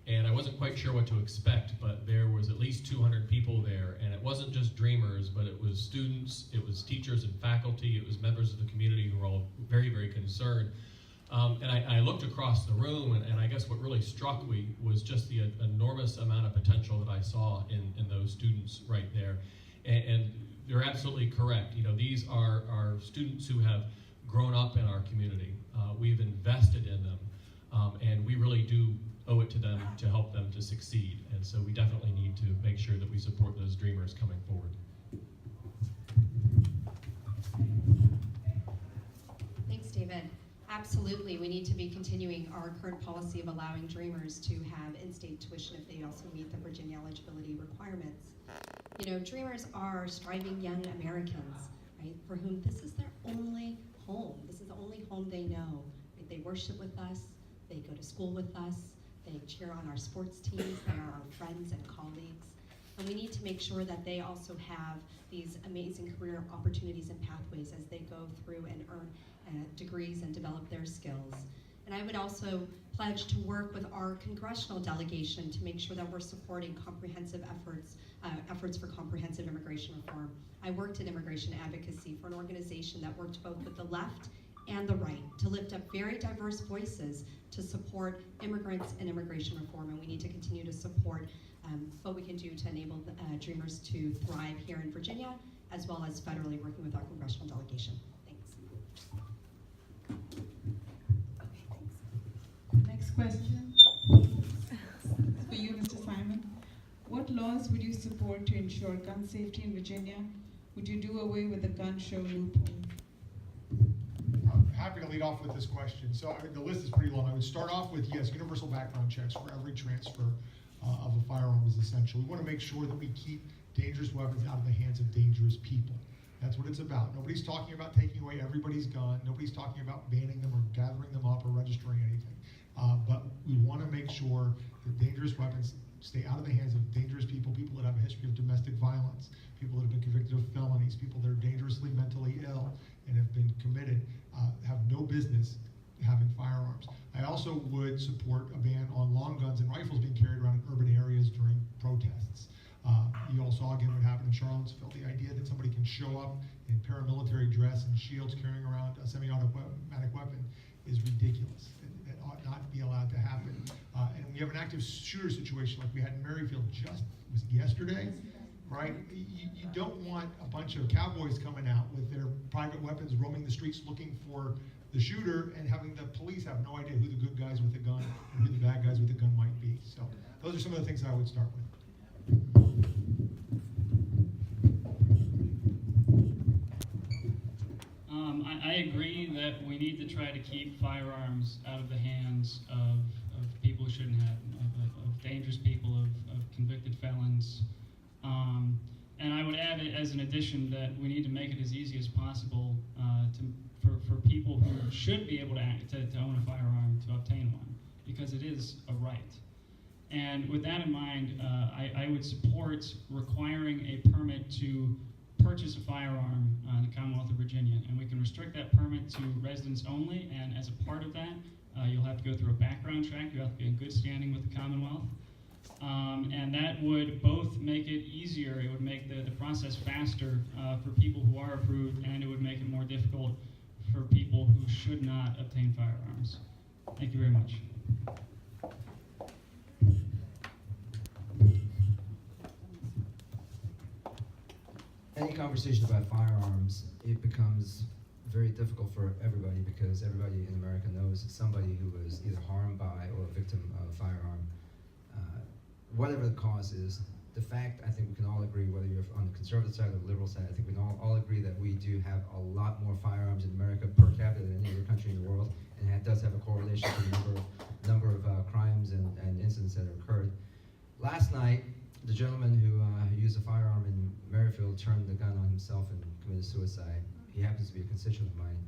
and I wasn't quite sure what to expect, but there was at least 200 people there, and it wasn't just Dreamers, but it was students, it was teachers and faculty, it was members of the community who were all very, very concerned. And I looked across the room, and I guess what really struck me was just the enormous amount of potential that I saw in those students right there. And they're absolutely correct. You know, these are students who have grown up in our community. We've invested in them, and we really do owe it to them to help them to succeed. And so we definitely need to make sure that we support those Dreamers coming forward. Thanks, David. Absolutely, we need to be continuing our current policy of allowing Dreamers to have in-state tuition if they also meet the Virginia eligibility requirements. You know, Dreamers are striving young Americans, right, for whom this is their only home. This is the only home they know. Right? They worship with us, they go to school with us, they cheer on our sports teams, they are our friends and colleagues. And we need to make sure that they also have these amazing career opportunities and pathways as they go through and earn degrees and develop their skills. And I would also pledge to work with our congressional delegation to make sure that we're supporting comprehensive efforts for comprehensive immigration reform. I worked in immigration advocacy for an organization that worked both with the left and the right to lift up very diverse voices to support immigrants and immigration reform, and we need to continue to support what we can do to enable Dreamers to thrive here in Virginia, as well as federally working with our congressional delegation. Thanks. Next question. For you, Mr. Simon. What laws would you support to ensure gun safety in Virginia? Would you do away with the gun show loophole? I'm happy to lead off with this question. So the list is pretty long. I would start off with, yes, universal background checks for every transfer of a firearm is essential. We want to make sure that we keep dangerous weapons out of the hands of dangerous people. That's what it's about. Nobody's talking about taking away everybody's gun. Nobody's talking about banning them or gathering them up or registering anything. But we want to make sure that dangerous weapons stay out of the hands of dangerous people, people that have a history of domestic violence, people that have been convicted of felonies, people that are dangerously mentally ill and have been committed, have no business having firearms. I also would support a ban on long guns and rifles being carried around in urban areas during protests. You all saw again what happened in Charlottesville. The idea that somebody can show up in paramilitary dress and shields carrying around a semi-automatic weapon is ridiculous. That ought not be allowed to happen. And when you have an active shooter situation like we had in Maryfield was it yesterday, right? You don't want a bunch of cowboys coming out with their private weapons roaming the streets looking for the shooter and having the police have no idea who the good guys with the gun and who the bad guys with the gun might be. So those are some of the things that I would start with. I agree that we need to try to keep firearms out of the hands of people who shouldn't have them, of dangerous people, of convicted felons. And I would add as an addition that we need to make it as easy as possible for people who should be able to own a firearm to obtain one, because it is a right. And with that in mind, I would support requiring a permit to purchase a firearm in the Commonwealth of Virginia, and we can restrict that permit to residents only, and as a part of that, you'll have to go through a background check, you have to be in good standing with the Commonwealth, and that would both make it easier, it would make the process faster for people who are approved, and it would make it more difficult for people who should not obtain firearms. Thank you very much. Any conversation about firearms, it becomes very difficult for everybody because everybody in America knows somebody who was either harmed by or a victim of a firearm. Whatever the cause is, the fact, I think we can all agree, whether you're on the conservative side or the liberal side, I think we can all agree that we do have a lot more firearms in America per capita than any other country in the world, and that does have a correlation to the number of crimes and incidents that occurred. Last night, the gentleman who used a firearm in Maryfield turned the gun on himself and committed suicide. He happens to be a constituent of mine.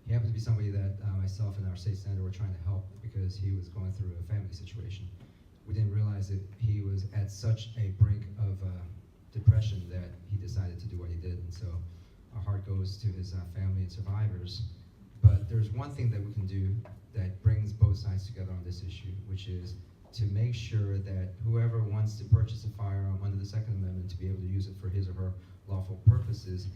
He happens to be somebody that myself and our state senator were trying to help because he was going through a family situation. We didn't realize that he was at such a brink of depression that he decided to do what he did. And so our heart goes to his family and survivors. But there's one thing that we can do that brings both sides together on this issue, which is to make sure that whoever wants to purchase a firearm under the Second Amendment to be able to use it for his or her lawful purposes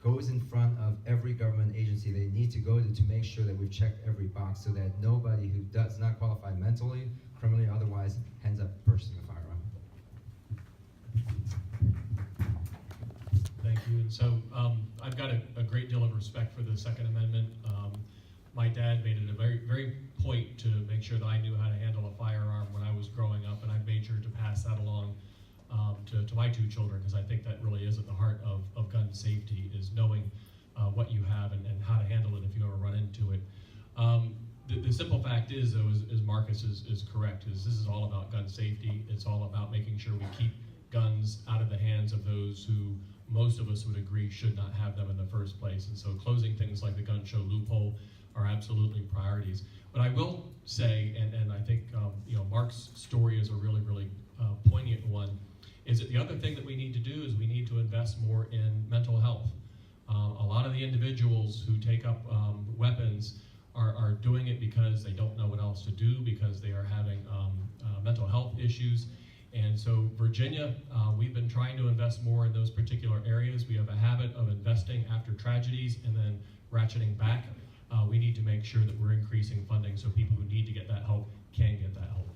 goes in front of every government agency they need to go to make sure that we've checked every box so that nobody who does not qualify mentally, criminally, or otherwise ends up purchasing a firearm. Thank you. And so I've got a great deal of respect for the Second Amendment. My dad made it a very, very point to make sure that I knew how to handle a firearm when I was growing up, and I made sure to pass that along to my two children, because I think that really is at the heart of gun safety, is knowing what you have and how to handle it if you ever run into it. The simple fact is, though, is Marcus is correct, is this is all about gun safety. It's all about making sure we keep guns out of the hands of those who most of us would agree should not have them in the first place. And so closing things like the gun show loophole are absolutely priorities. But I will say, and I think Mark's story is a really, really poignant one, is that the other thing that we need to do is we need to invest more in mental health. A lot of the individuals who take up weapons are doing it because they don't know what else to do, because they are having mental health issues. And so Virginia, we've been trying to invest more in those particular areas. We have a habit of investing after tragedies and then ratcheting back. We need to make sure that we're increasing funding so people who need to get that help can get that help.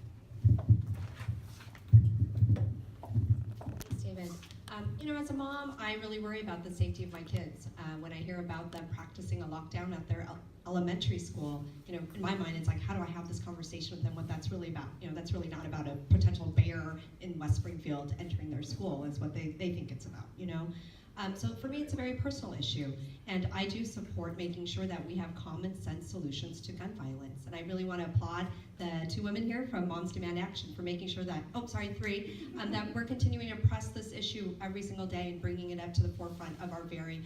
Thanks, David. As a mom, I really worry about the safety of my kids. When I hear about them practicing a lockdown at their elementary school, in my mind, it's like, how do I have this conversation with them, what that's really about? That's really not about a potential bear in West Springfield entering their school, is what they think it's about, So for me, it's a very personal issue, and I do support making sure that we have common sense solutions to gun violence. And I really want to applaud the two women here from Moms Demand Action for making sure that, three, that we're continuing to press this issue every single day and bringing it up to the forefront of our very,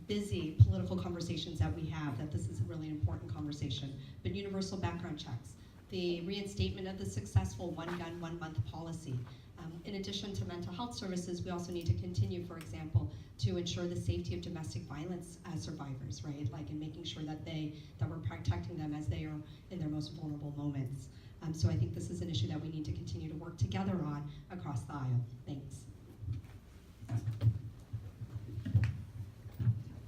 busy political conversations that we have, that this is a really important conversation. But universal background checks, the reinstatement of the successful one gun, 1 month policy. In addition to mental health services, we also need to continue, for example, to ensure the safety of domestic violence survivors, right? Like in making sure that we're protecting them as they are in their most vulnerable moments. So I think this is an issue that we need to continue to work together on across the aisle. Thanks.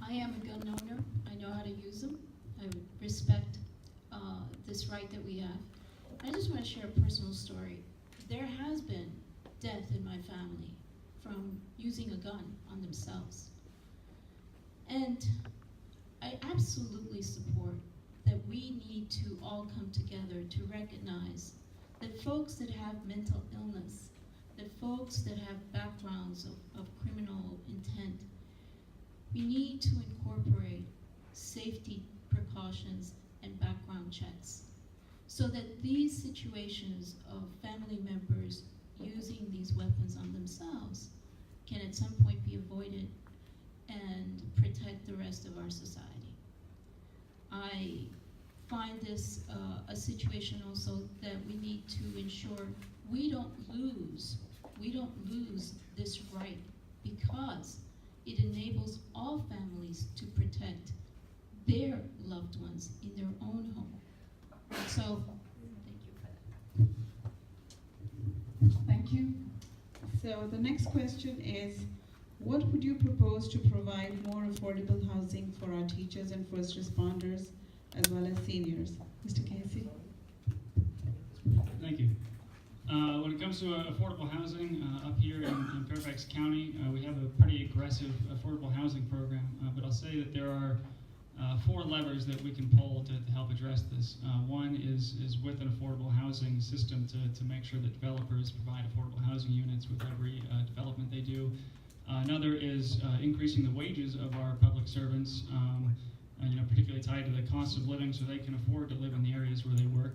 I am a gun owner. I know how to use them. I respect this right that we have. I just share a personal story. There has been death in my family from using a gun on themselves. And I absolutely support that we need to all come together to recognize that folks that have mental illness, that folks that have backgrounds of criminal intent, we need to incorporate safety precautions and background checks so that these situations of family members using these weapons on themselves can at some point be avoided and protect the rest of our society. I find this a situation also that we need to ensure we don't lose this right, because it enables all families to protect their loved ones in their own home. So, thank you for that. Thank you. So the next question is, what would you propose to provide more affordable housing for our teachers and first responders, as well as seniors? Mr. Casey? Thank you. When it comes to affordable housing, up here in Fairfax County, we have a pretty aggressive affordable housing program, but I'll say that there are 4 levers that we can pull to help address this. One is with an affordable housing system to make sure that developers provide affordable housing units with every development they do. Another is increasing the wages of our public servants, particularly tied to the cost of living, so they can afford to live in the areas where they work.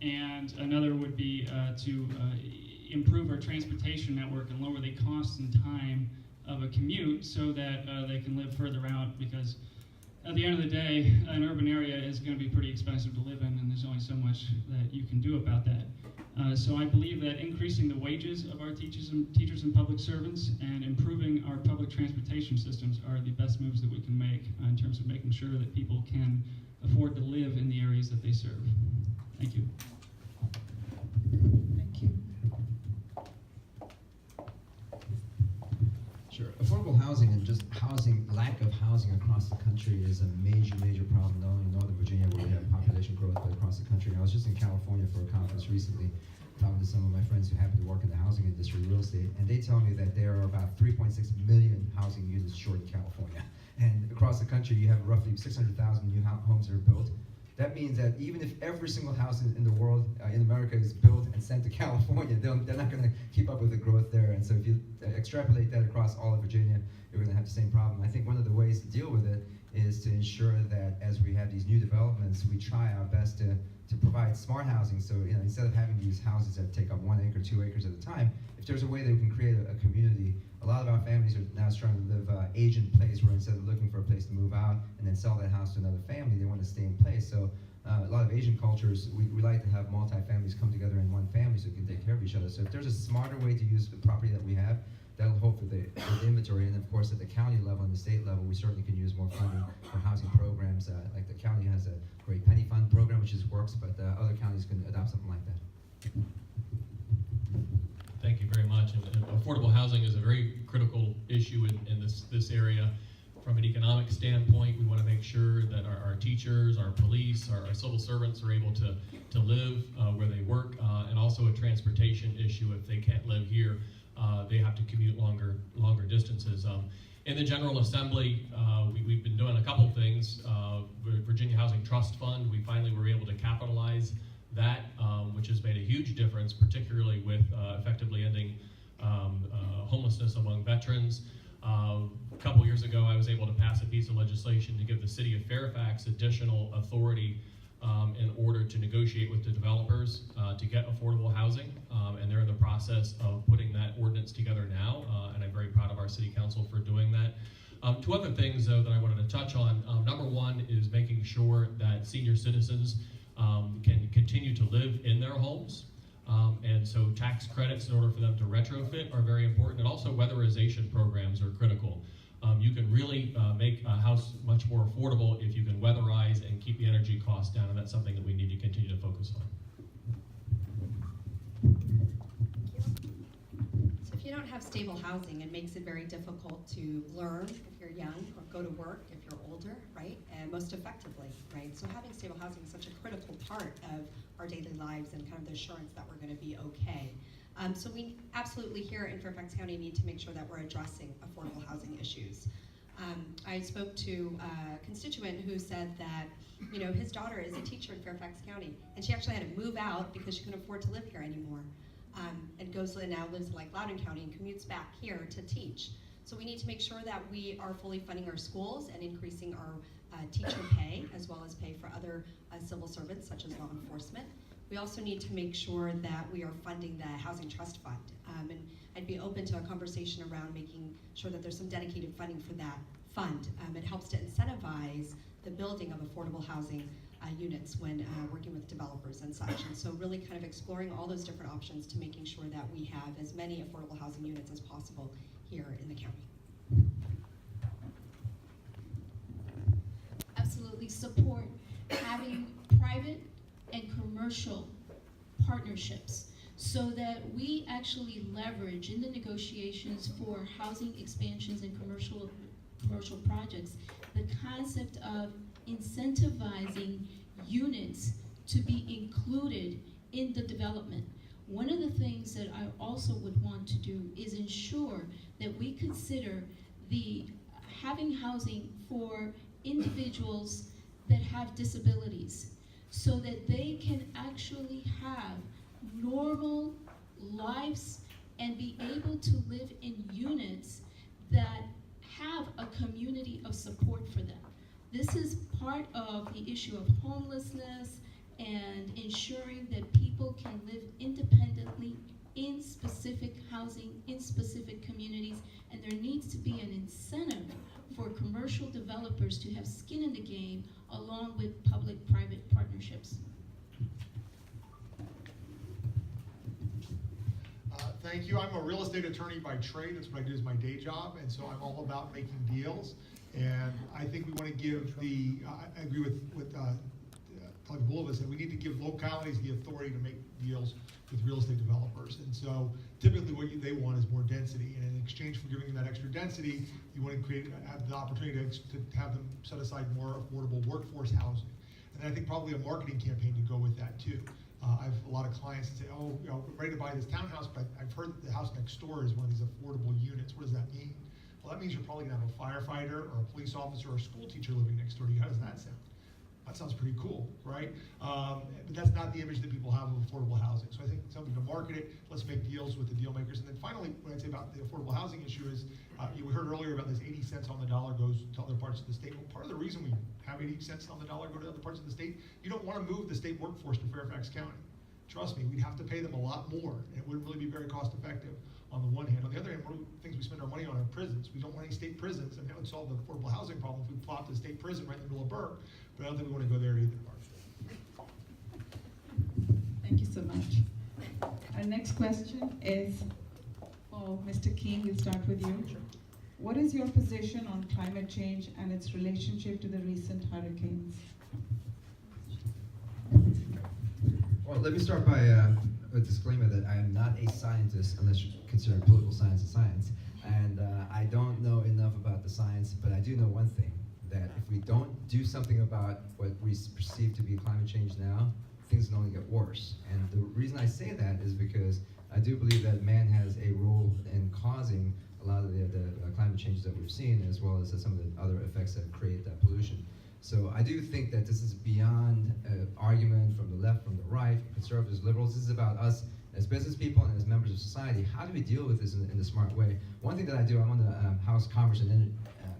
And another would be to improve our transportation network and lower the cost and time of a commute so that they can live further out, because at the end of the day, an urban area is going to be pretty expensive to live in, and there's only so much that you can do about that. So I believe that increasing the wages of our teachers and public servants and improving our public transportation systems are the best moves that we can make in terms of making sure that people can afford to live in the areas that they serve. Thank you. Thank you. Sure. Affordable housing and just lack of housing across the country is a major problem, not only in Northern Virginia where we have population growth, but across the country. I was just in California for a conference recently, talking to some of my friends who happen to work in the housing industry, real estate, and they tell me that there are about 3.6 million housing units short in California. And across the country, you have roughly 600,000 new homes that are built. That means that even if every single house in the world, in America, is built and sent to California, they're not going to keep up with the growth there. And so if you extrapolate that across all of Virginia, you're going to have the same problem. I think one of the ways to deal with it is to ensure that as we have these new developments, we try our best to provide smart housing. So instead of having these houses that take up 1 acre, 2 acres at a time, if there's a way that we can create a community. A lot of our families are now trying to live age in place, where instead of looking for a place to move out and then sell that house to another family, they want to stay in place. So a lot of Asian cultures, we like to have multi-families come together in one family so we can take care of each other. So if there's a smarter way to use the property that we have, that'll help with the inventory. And of course, at the county level and the state level, we certainly can use more funding for housing programs. Like the county has a great penny fund program, which works, but other counties can adopt something like that. Thank you very much. And affordable housing is a very critical issue in this area. From an economic standpoint, we want to make sure that our teachers, our police, our civil servants are able to live where they work, and also a transportation issue. If they can't live here, they have to commute longer distances. In the General Assembly, we've been doing a couple things. Virginia Housing Trust Fund, we finally were able to capitalize that, which has made a huge difference, particularly with effectively ending homelessness among veterans. A couple years ago, I was able to pass a piece of legislation to give the city of Fairfax additional authority in order to negotiate with the developers to get affordable housing, and they're in the process of putting that ordinance together now, and I'm very proud of our city council for doing that. 2 other things, though, that I wanted to touch on. Number 1 is making sure that senior citizens can continue to live in their homes. And so tax credits in order for them to retrofit are very important, and also weatherization programs are critical. You can really make a house much more affordable if you can weatherize and keep the energy costs down, and that's something that we need to continue to focus on. So if you don't have stable housing, it makes it very difficult to learn if you're young, or go to work if you're older. builder, right, and most effectively, right? So having stable housing is such a critical part of our daily lives and kind of the assurance that we're going to be okay. So we absolutely here in Fairfax County need to make sure that we're addressing affordable housing issues. I spoke to a constituent who said that, you know, his daughter is a teacher in Fairfax County, and she actually had to move out because she couldn't afford to live here anymore, and now lives in like Loudoun County and commutes back here to teach. So we need to make sure that we are fully funding our schools and increasing our teacher pay, as well as pay for other civil servants such as law enforcement. We also need to make sure that we are funding the Housing Trust Fund. And I'd be open to a conversation around making sure that there's some dedicated funding for that fund. It helps to incentivize the building of affordable housing units when working with developers and such. And so really kind of exploring all those different options to making sure that we have as many affordable housing units as possible here in the county. Absolutely support having private and commercial partnerships so that we actually leverage in the negotiations for housing expansions and commercial projects the concept of incentivizing units to be included in the development. One of the things that I also would want to do is ensure that we consider having housing for individuals that have disabilities so that they can actually have normal lives and be able to live in units that have a community of support for them. This is part of the issue of homelessness and ensuring that people can live independently in specific housing, in specific communities, and there needs to be an incentive for commercial developers to have skin in the game along with public-private partnerships. Thank you. I'm a real estate attorney by trade. That's what I do as my day job, and so I'm all about making deals. And I think we want to give I agree with Delegate Bulova said, we need to give localities the authority to make deals with real estate developers. And so typically what they want is more density. And in exchange for giving them that extra density, you want to have the opportunity to have them set aside more affordable workforce housing. And I think probably a marketing campaign to go with that too. I have a lot of clients that say, oh, you know, we're ready to buy this townhouse, but I've heard that the house next door is one of these affordable units. What does that mean? Well, that means you're probably gonna have a firefighter or a police officer or a school teacher living next door to you. How does that sound? That sounds pretty cool, right? But that's not the image that people have of affordable housing. So I think something to market it, let's make deals with the deal makers. And then finally, what I'd say about the affordable housing issue is, we heard earlier about this 80 cents on the dollar goes to other parts of the state. Well, part of the reason we have 80 cents on the dollar go to other parts of the state, you don't wanna move the state workforce to Fairfax County. Trust me, we'd have to pay them a lot more, and it wouldn't really be very cost effective on the one hand. On the other hand, one of the things we spend our money on are prisons. We don't want any state prisons, and that would solve the affordable housing problem if we plopped a state prison right in the middle of Burke, but I don't think we want to go there either. Thank you so much. Our next question is for Mr. King. We'll start with you. Sure. What is your position on climate change and its relationship to the recent hurricanes? Well, let me start by a disclaimer that I am not a scientist unless you consider political science a science. And I don't know enough about the science, but I do know one thing, that if we don't do something about what we perceive to be climate change now, things can only get worse. And the reason I say that is because I do believe that man has a role in causing a lot of the climate changes that we've seen, as well as some of the other effects that create that pollution. So I do think that this is beyond argument from the left, from the right, conservatives, liberals. This is about us as business people and as members of society. How do we deal with this in a smart way? One thing that I do, I'm on the House Commerce and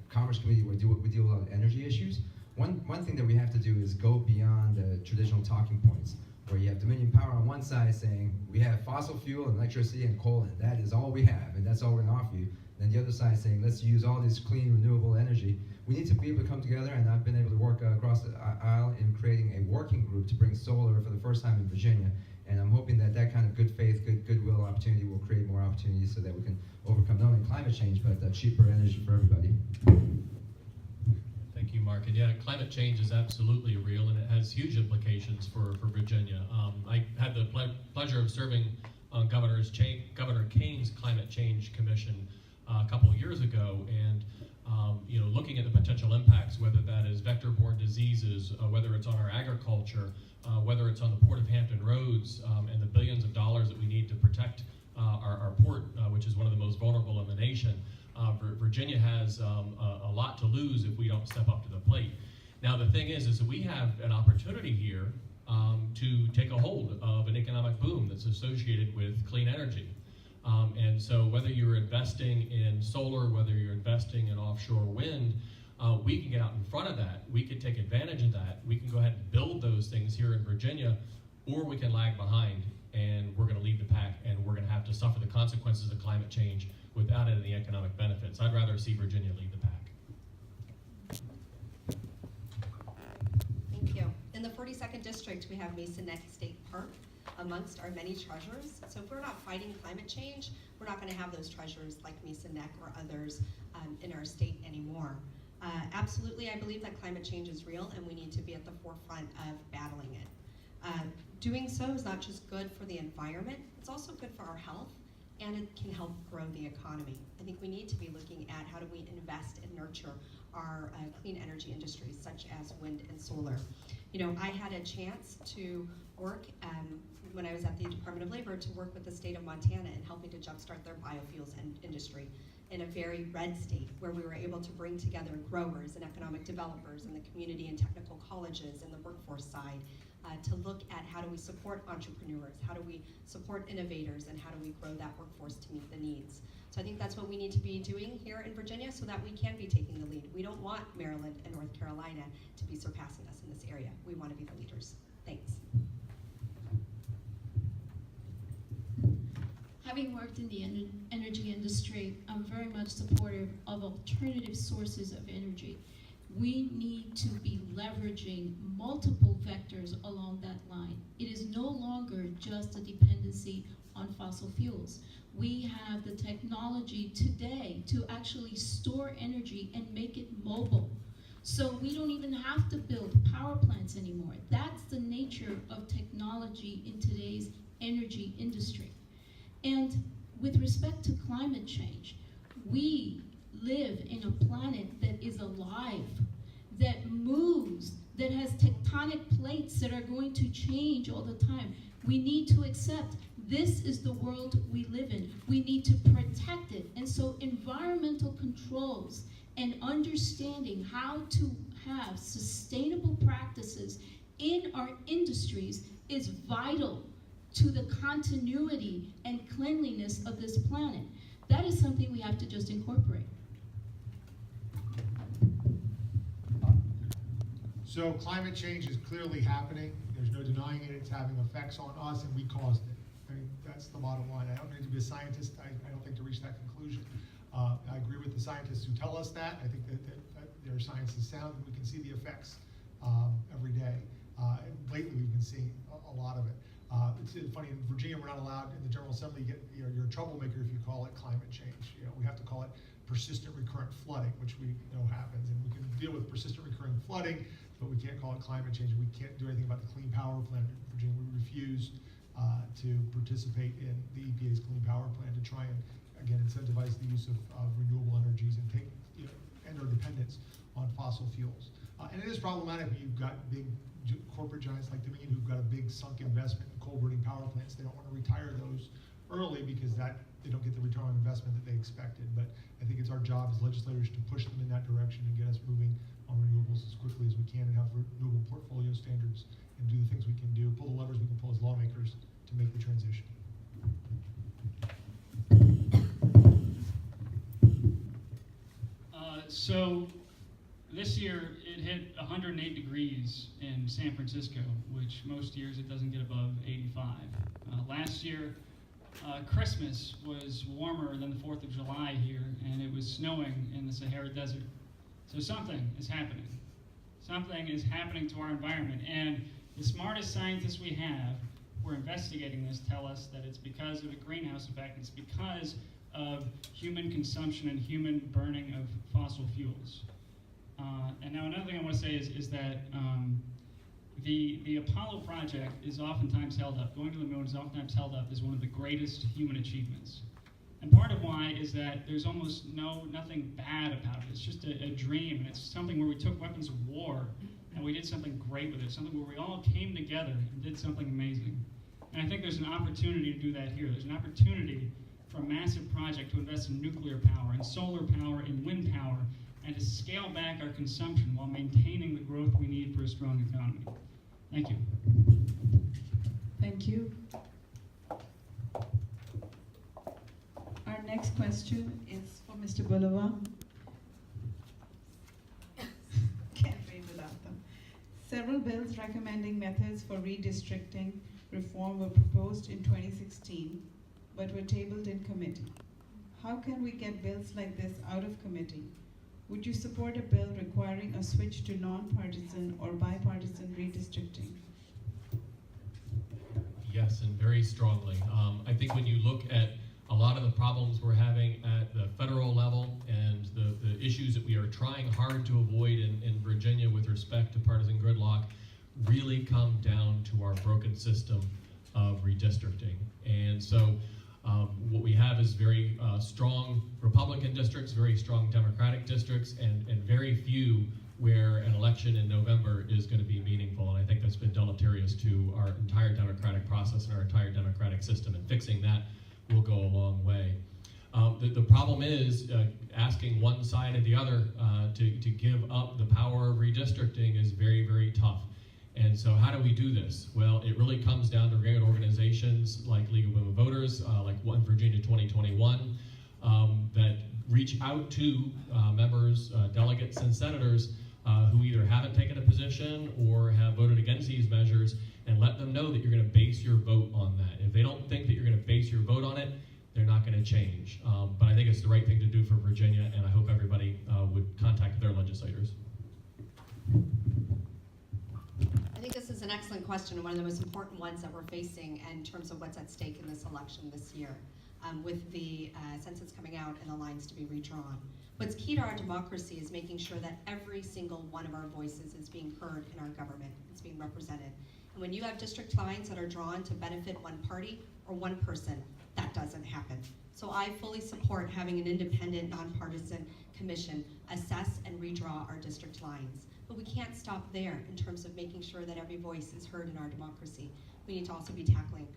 Commerce Committee where we deal with a lot of energy issues. One thing that we have to do is go beyond the traditional talking points, where you have Dominion Power on one side saying, we have fossil fuel and electricity and coal, and that is all we have, and that's all we're gonna offer you. Then the other side saying, let's use all this clean, renewable energy. We need to be able to come together, and I've been able to work across the aisle in creating a working group to bring solar for the first time in Virginia. And I'm hoping that that kind of good faith, goodwill opportunity will create more opportunities so that we can overcome not only climate change, but cheaper energy for everybody. Thank you, Mark. And yeah, climate change is absolutely real, and it has huge implications for Virginia. I had the pleasure of serving on Governor Kane's Climate Change Commission a couple of years ago, and looking at the potential impacts, whether that schools, whether it's on our agriculture, whether it's on the Port of Hampton roads, and the billions of dollars that we need to protect our port, which is one of the most vulnerable in the nation. Virginia has a lot to lose if we don't step up to the plate. Now the thing is that we have an opportunity here to take a hold of an economic boom that's associated with clean energy. And so whether you're investing in solar, whether you're investing in offshore wind, we can get out in front of that. We can take advantage of that. We can go ahead and build those things here in Virginia, or we can lag behind and we're going to lead the pack and we're going to have to suffer the consequences of climate change without any economic benefits. I'd rather see Virginia lead the pack. Thank you. In the 42nd district, we have Mason Neck State Park amongst our many treasures. So if we're not fighting climate change, we're not going to have those treasures like Mason Neck or others in our state anymore. Absolutely, I believe that climate change is real and we need to be at the forefront of battling it. Doing so is not just good for the environment, it's also good for our health, and it can help grow the economy. I think we need to be looking at how do we invest and nurture our clean energy industries, such as wind and solar. You know, I had a chance to work when I was at the Department of Labor to work with the state of Montana in helping to jumpstart their biofuels industry in a very red state, where we were able to bring together growers and economic developers and the community and technical colleges and the workforce side to look at how do we support entrepreneurs, how do we support innovators, and how do we grow that workforce to meet the needs. So I think that's what we need to be doing here in Virginia so that we can be taking the lead. We don't want Maryland and North Carolina to be surpassing us in this area. We want to be the leaders. Thanks. Having worked in the energy industry, I'm very much supportive of alternative sources of energy. We need to be leveraging multiple vectors along that line. It is no longer just a dependency on fossil fuels. We have the technology today to actually store energy and make it mobile. So we don't even have to build power plants anymore. That's the nature of technology in today's energy industry. And with respect to climate change, we live in a planet that is alive, that moves, that has tectonic plates that are going to change all the time. We need to accept this is the world we live in. We need to protect it. And so environmental controls and understanding how to have sustainable practices in our industries is vital to the continuity and cleanliness of this planet. That is something we have to just incorporate. So climate change is clearly happening. There's no denying it. It's having effects on us, and we caused it. I mean, that's the bottom line. I don't need to be a scientist. I don't think to reach that conclusion. I agree with the scientists who tell us that. I think that their science is sound, and we can see the effects every day. Lately, we've been seeing a lot of it. It's funny, in Virginia, we're not allowed in the General Assembly, you're a troublemaker if you call it climate change. You know, we have to call it persistent recurrent flooding, which we know happens. And we can deal with persistent recurring flooding, but we can't call it climate change. We can't do anything about the Clean Power Plan in Virginia. We refuse to participate in the EPA's Clean Power Plan to try and, again, incentivize the use of renewable energies and end our dependence on fossil fuels. And it is problematic when you've got big corporate giants like Dominion who've got a big sunk investment in coal burning power plants. They don't want to retire those early because they don't get the return on investment that they expected. But I think it's our job as legislators to push them in that direction and get us moving on renewables as quickly as we can and have renewable portfolio standards and do the things we can do, pull the levers we can pull as lawmakers to make the transition. So this year it hit 108 degrees in San Francisco, which most years it doesn't get above 85. Last year, Christmas was warmer than the 4th of July here, and it was snowing in the Sahara Desert. So something is happening. Something is happening to our environment, and the smartest scientists we have who are investigating this tell us that it's because of a greenhouse effect. It's because of human consumption and human burning of fossil fuels. And now another thing I want to say is that the Apollo project is oftentimes held up. Going to the moon is oftentimes held up as one of the greatest human achievements. And part of why is that there's almost nothing bad about it. It's just a dream, and it's something where we took weapons of war and we did something great with it, something where we all came together and did something amazing. And I think there's an opportunity to do that here. There's an opportunity for a massive project to invest in nuclear power, in solar power, in wind power, and to scale back our consumption while maintaining the growth we need for a strong economy. Thank you. Thank you. Our next question is for Mr. Bolivar. Can't read without them. Several bills recommending methods for redistricting reform were proposed in 2016, but were tabled in committee. How can we get bills like this out of committee? Would you support a bill requiring a switch to nonpartisan or bipartisan redistricting? Yes, and very strongly. I think when you look at a lot of the problems we're having at the federal level and the issues that we are trying hard to avoid in Virginia with respect to partisan gridlock really come down to our broken system of redistricting. And so what we have is very strong Republican districts, very strong Democratic districts, and very few where an election in November is going to be meaningful. And I think that's been deleterious to our entire democratic process and our entire democratic system. And fixing that will go a long way. The problem is asking one side or the other to give up the power of redistricting is very, very tough. And so how do we do this? Well, it really comes down to great organizations like League of Women Voters, like One Virginia 2021, that reach out to members, delegates, and senators who either haven't taken a position or have voted against these measures, and let them know that you're going to base your vote on that. If they don't think that you're going to base your vote on it, they're not going to change. But I think it's the right thing to do for Virginia, and I hope everybody would contact their legislators. I think this is an excellent question, and one of the most important ones that we're facing in terms of what's at stake in this election this year, with the census coming out and the lines to be redrawn. What's key to our democracy is making sure that every single one of our voices is being heard in our government, it's being represented. And when you have district lines that are drawn to benefit one party or one person, that doesn't happen. So I fully support having an independent, nonpartisan commission assess and redraw our district lines. But we can't stop there in terms of making sure that every voice is heard in our democracy. We need to also be tackling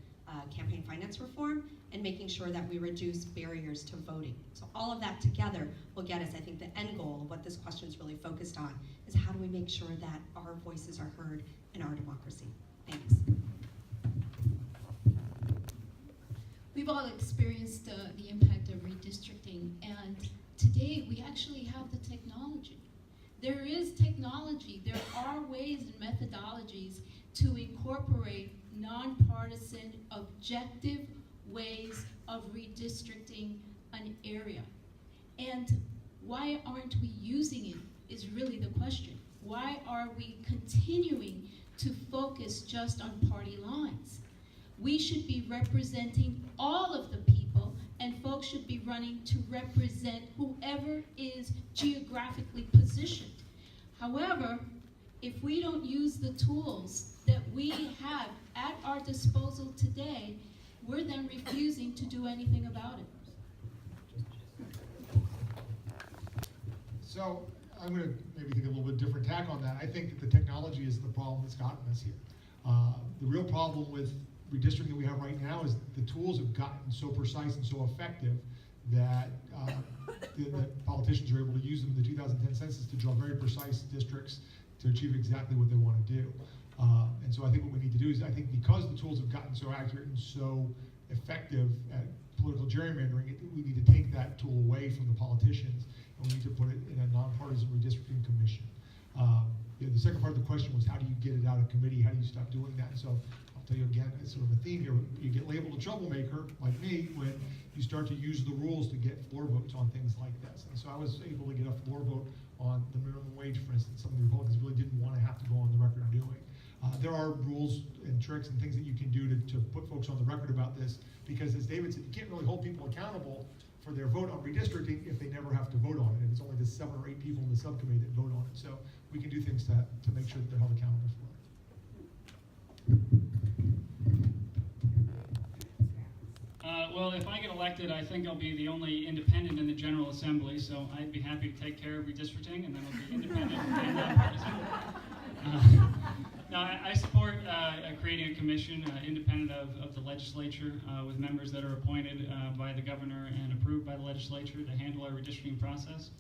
campaign finance reform and making sure that we reduce barriers to voting. So all of that together will get us, I think, the end goal of what this question is really focused on is how do we make sure that our voices are heard in our democracy. Thanks. We've all experienced the impact of redistricting, and today we actually have the technology. There is technology, there are ways and methodologies to incorporate nonpartisan, objective ways of redistricting an area. And why aren't we using it is really the question. Why are we continuing to focus just on party lines? We should be representing all of the people, and folks should be running to represent whoever is geographically positioned. However, if we don't use the tools that we have at our disposal today, we're then refusing to do anything about it. So I'm going to maybe take a little bit different tack on that. I think that the technology is the problem that's gotten us here. The real problem with redistricting that we have right now is the tools have gotten so precise and so effective that the politicians are able to use them in the 2010 census to draw very precise districts to achieve exactly what they want to do. And so I think what we need to do is, I think because the tools have gotten so accurate and so effective at political gerrymandering, we need to take that tool away from the politicians, and we need to put it in a nonpartisan redistricting commission. The second part of the question was, how do you get it out of committee? How do you stop doing that? And so I'll tell you again, it's sort of a theme here. You get labeled a troublemaker, like me, when you start to use the rules to get floor votes on things like this. And so I was able to get a floor vote on the minimum wage, for instance, something the Republicans really didn't want to have to go on the record doing. There are rules and tricks and things that you can do to put folks on the record about this, because as David said, you can't really hold people accountable for their vote on redistricting if they never have to vote on it. And it's only the 7 or 8 people in the subcommittee that vote on it. So we can do things to make sure that they're held accountable for it. Well, if I get elected, I think I'll be the only independent in the General Assembly, so I'd be happy to take care of redistricting, and then I'll be independent and nonpartisan. No, I support creating a commission independent of the legislature with members that are appointed by the governor and approved by the legislature to handle our redistricting process.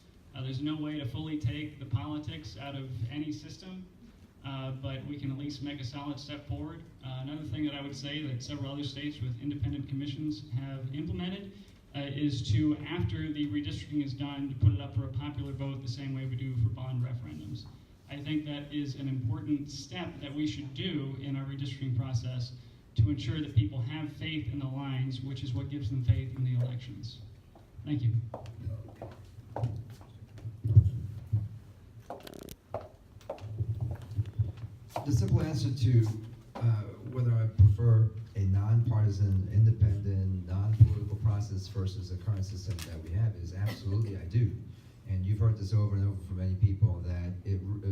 There's no way to fully take the politics out of any system, but we can at least make a solid step forward. Another thing that I would say that several other states with independent commissions have implemented is to, after the redistricting is done, to put it up for a popular vote the same way we do for bond referendums. I think that is an important step that we should do in our redistricting process to ensure that people have faith in the lines, which is what gives them faith in the elections. Thank you. The simple answer to whether I prefer a nonpartisan, independent, non-political process versus the current system that we have is absolutely I do. And you've heard this over and over from many people that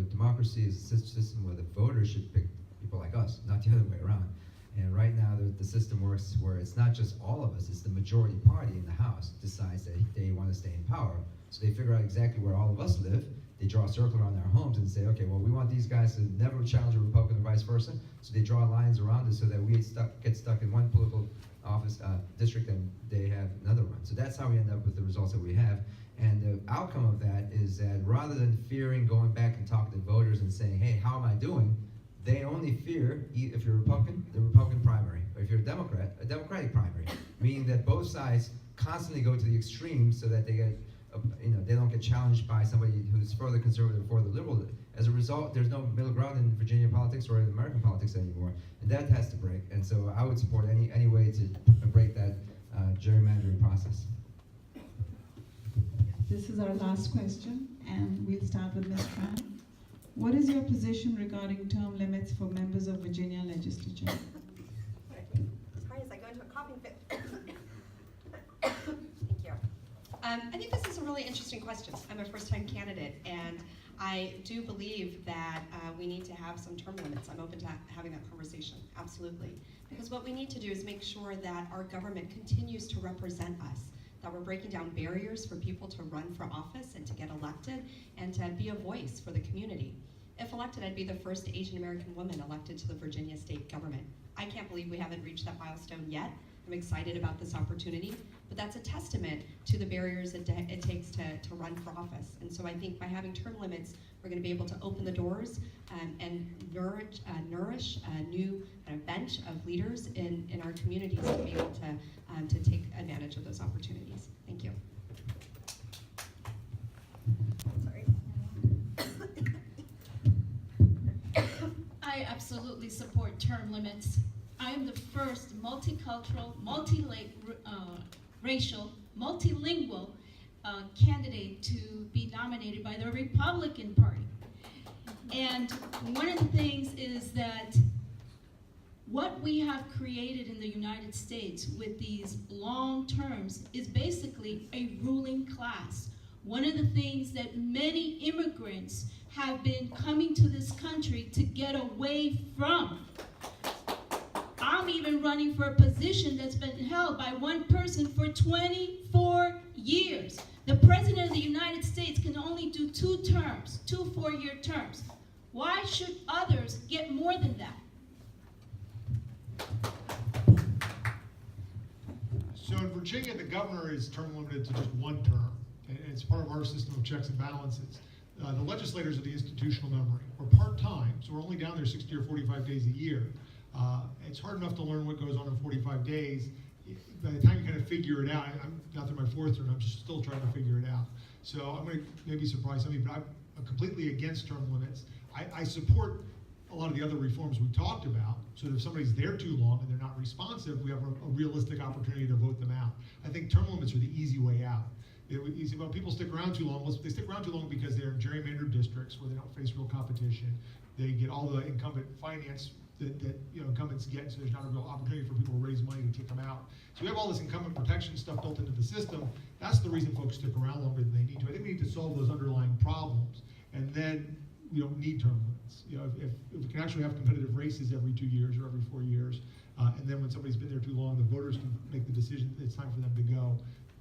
democracy is a system where the voters should pick people like us, not the other way around. And right now the system works where it's not just all of us, it's the majority party in the House decides that they want to stay in power. So they figure out exactly where all of us live. They draw a circle around their homes and say, okay, well, we want these guys to never challenge a Republican or vice versa. So they draw lines around us so that we get stuck in one political office district and they have another one. So that's how we end up with the results that we have. And the outcome of that is that rather than fearing going back and talking to voters and saying, hey, how am I doing? They only fear, if you're a Republican, the Republican primary. Or if you're a Democrat, a Democratic primary. Meaning that both sides constantly go to the extremes so that they get, they don't get challenged by somebody who's further conservative or further liberal. As a result, there's no middle ground in Virginia politics or in American politics anymore. And that has to break. And so I would support any way to break that gerrymandering process. This is our last question, and we'll start with Ms. Tran. What is your position regarding term limits for members of Virginia legislature? Sorry, as I go into a coughing fit. Thank you. I think this is a really interesting question. I'm a first-time candidate, and I do believe that we need to have some term limits. I'm open to having that conversation, absolutely. Because what we need to do is make sure that our government continues to represent us, that we're breaking down barriers for people to run for office and to get elected and to be a voice for the community. If elected, I'd be the first Asian American woman elected to the Virginia state government. I can't believe we haven't reached that milestone yet. I'm excited about this opportunity, but that's a testament to the barriers it takes to run for office. And so I think by having term limits, we're going to be able to open the doors and nourish a new bench of leaders in our communities to be able to take advantage of those opportunities. Thank you. Sorry. I absolutely support term limits. I am the first multicultural, multi-racial, multilingual candidate to be nominated by the Republican Party. And one of the things is that what we have created in the United States with these long terms is basically a ruling class. One of the things that many immigrants have been coming to this country to get away from. I'm even running for a position that's been held by one person for 24 years. The President of the United States can only do 2 terms, 2 4-year terms. Why should others get more than that? So in Virginia, the governor is term limited to just 1 term, and it's part of our system of checks and balances. The legislators are the institutional memory. We're part-time, so we're only down there 60 or 45 days a year. It's hard enough to learn what goes on in 45 days. By the time you kind of figure it out, I'm not through my 4th term, I'm still trying to figure it out. So I'm going to maybe surprise some of you, but I'm completely against term limits. I support a lot of the other reforms we talked about, so that if somebody's there too long and they're not responsive, we have a realistic opportunity to vote them out. I think term limits are the easy way out. You see, well, people stick around too long. Well, they stick around too long because they're in gerrymandered districts where they don't face real competition. They get all the incumbent finance that incumbents get, so there's not a real opportunity for people to raise money to kick them out. So we have all this incumbent protection stuff built into the system. That's the reason folks stick around longer than they need to. I think we need to solve those underlying problems, and then we don't need term limits. If we can actually have competitive races every 2 years or every 4 years, and then when somebody's been there too long, the voters can make the decision it's time for them to go.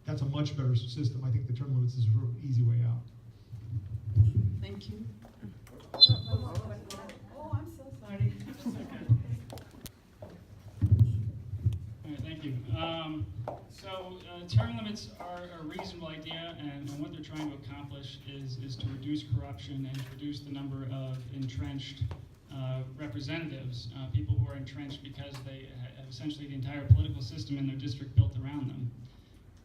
That's a much better system. I think the term limits is a real easy way out. Thank you. Thank you. Term limits are a reasonable idea, and what they're trying to accomplish is to reduce corruption and to reduce the number of entrenched representatives, people who are entrenched because they have essentially the entire political system in their district built around them.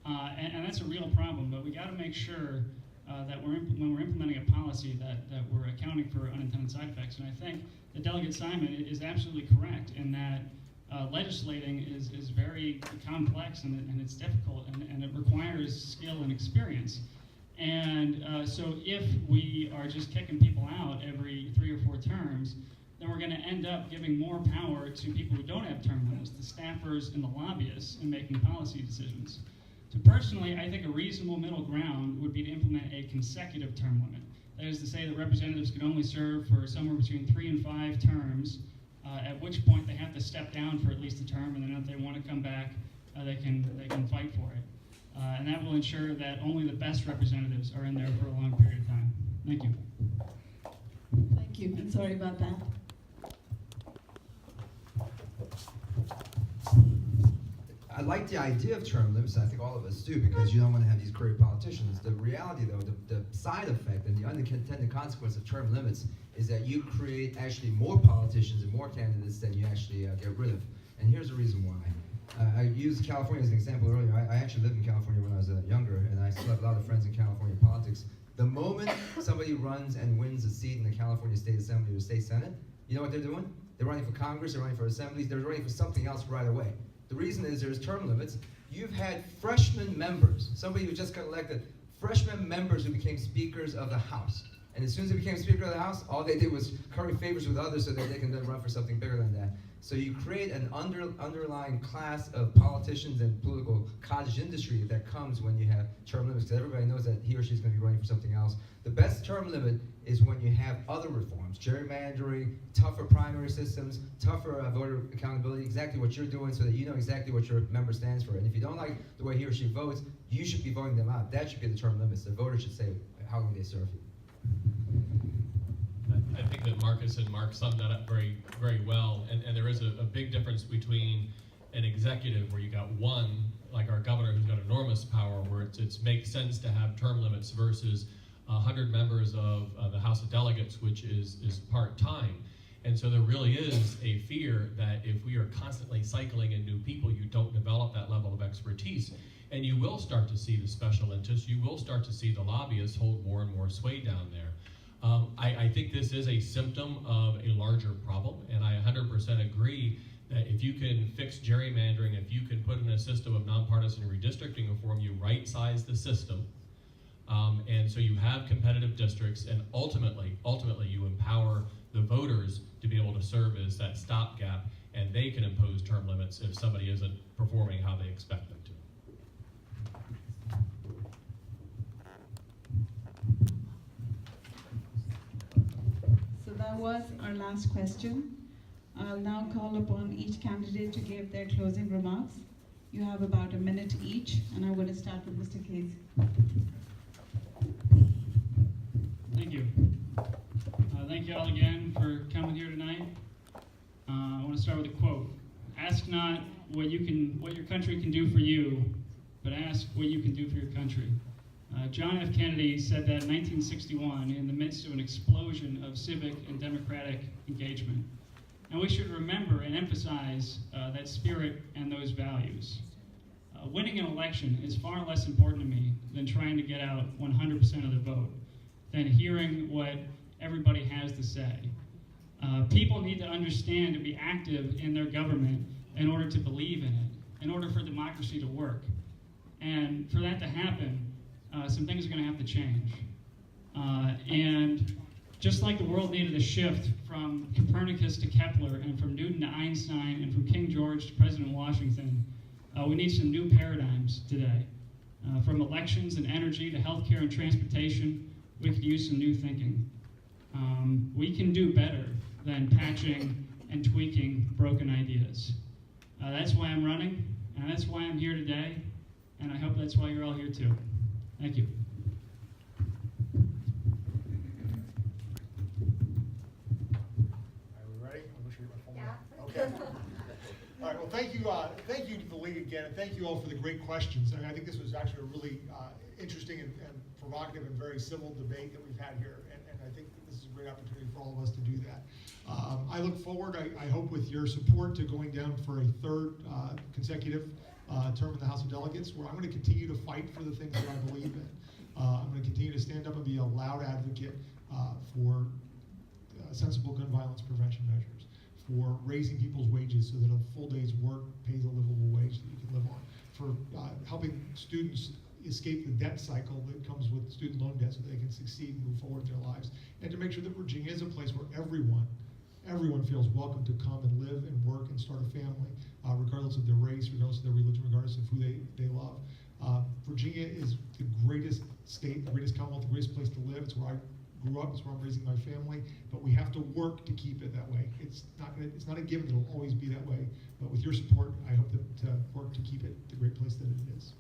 And that's a real problem, but we got to make sure that when we're implementing a policy that we're accounting for unintended side effects. And I think that Delegate Simon is absolutely correct in that legislating is very complex and it's difficult and it requires skill and experience. And so if we are just kicking people out every 3 or 4 terms, then we're going to end up giving more power to people who don't have term limits, the staffers and the lobbyists, in making policy decisions. So personally, I think a reasonable middle ground would be to implement a consecutive term limit. That is to say that representatives could only serve for somewhere between 3 and 5 terms, at which point they have to step down for at least a term, and then if they want to come back, they can fight for it. And that will ensure that only the best representatives are in there for a long period of time. Thank you. Thank you, and sorry about that. I like the idea of term limits, I think all of us do, because you don't want to have these career politicians. The reality, though, the side effect and the unintended consequence of term limits is that you create actually more politicians and more candidates than you actually get rid of. And here's the reason why. I used California as an example earlier. I actually lived in California when I was younger, and I still have a lot of friends in California politics. The moment somebody runs and wins a seat in the California State Assembly or State Senate, you know what they're doing? They're running for Congress, they're running for assemblies, they're running for something else right away. The reason is there's term limits. You've had freshman members, somebody who just got elected, freshman members who became speakers of the House. And as soon as they became Speaker of the House, all they did was curry favors with others so that they can then run for something bigger than that. So you create an underlying class of politicians and political cottage industry that comes when you have term limits, because everybody knows that he or she's going to be running for something else. The best term limit is when you have other reforms, gerrymandering, tougher primary systems, tougher voter accountability, exactly what you're doing so that you know exactly what your member stands for. And if you don't like the way he or she votes, you should be voting them out. That should be the term limits. The voter should say how long they serve you. I think that Marcus and Mark summed that up very, very well. And there is a big difference between an executive where you got one, like our governor, who's got enormous power, where it makes sense to have term limits, versus 100 members of the House of Delegates, which is part-time. And so there really is a fear that if we are constantly cycling in new people, you don't develop that level of expertise. And you will start to see the special interests, you will start to see the lobbyists hold more and more sway down there. I think this is a symptom of a larger problem, and I 100% agree that if you can fix gerrymandering, if you can put in a system of nonpartisan redistricting reform, you right-size the system, and so you have competitive districts, and ultimately you empower the voters to be able to serve as that stopgap, and they can impose term limits if somebody isn't performing how they expect them to. That was our last question. I'll now call upon each candidate to give their closing remarks. You have about a minute each, and I'm going to start with Mr. Casey. Thank you. Thank you all again for coming here tonight. I want to start with a quote. Ask not what your country can do for you, but ask what you can do for your country. John F. Kennedy said that in 1961 in the midst of an explosion of civic and democratic engagement. And we should remember and emphasize that spirit and those values. Winning an election is far less important to me than trying to get out 100% of the vote, than hearing what everybody has to say. People need to understand and be active in their government in order to believe in it, in order for democracy to work. And for that to happen, some things are going to have to change. And just like the world needed a shift from Copernicus to Kepler, and from Newton to Einstein, and from King George to President Washington, we need some new paradigms today. From elections and energy to healthcare and transportation, we could use some new thinking. We can do better than patching and tweaking broken ideas. That's why I'm running, and that's why I'm here today, and I hope that's why you're all here too. Thank you. Are we ready? I'm sure you want to phone me. Okay. All right, well, thank you to the league again, and thank you all for the great questions. I think this was actually a really interesting and provocative and very civil debate that we've had here, and I think that this is a great opportunity for all of us to do that. I look forward, I hope with your support, to going down for a third consecutive term in the House of Delegates, where I'm going to continue to fight for the things that I believe in. I'm going to continue to stand up and be a loud advocate for sensible gun violence prevention measures, for raising people's wages so that a full day's work pays a livable wage that you can live on, for helping students escape the debt cycle that comes with student loan debt so they can succeed and move forward in their lives, and to make sure that Virginia is a place where everyone feels welcome to come and live and work and start a family, regardless of their race, regardless of their religion, regardless of who they love. Virginia is the greatest state, the greatest commonwealth, the greatest place to live. It's where I grew up, it's where I'm raising my family, but we have to work to keep it that way. It's not a given that it'll always be that way, but with your support, I hope to work to keep it the great place that it is.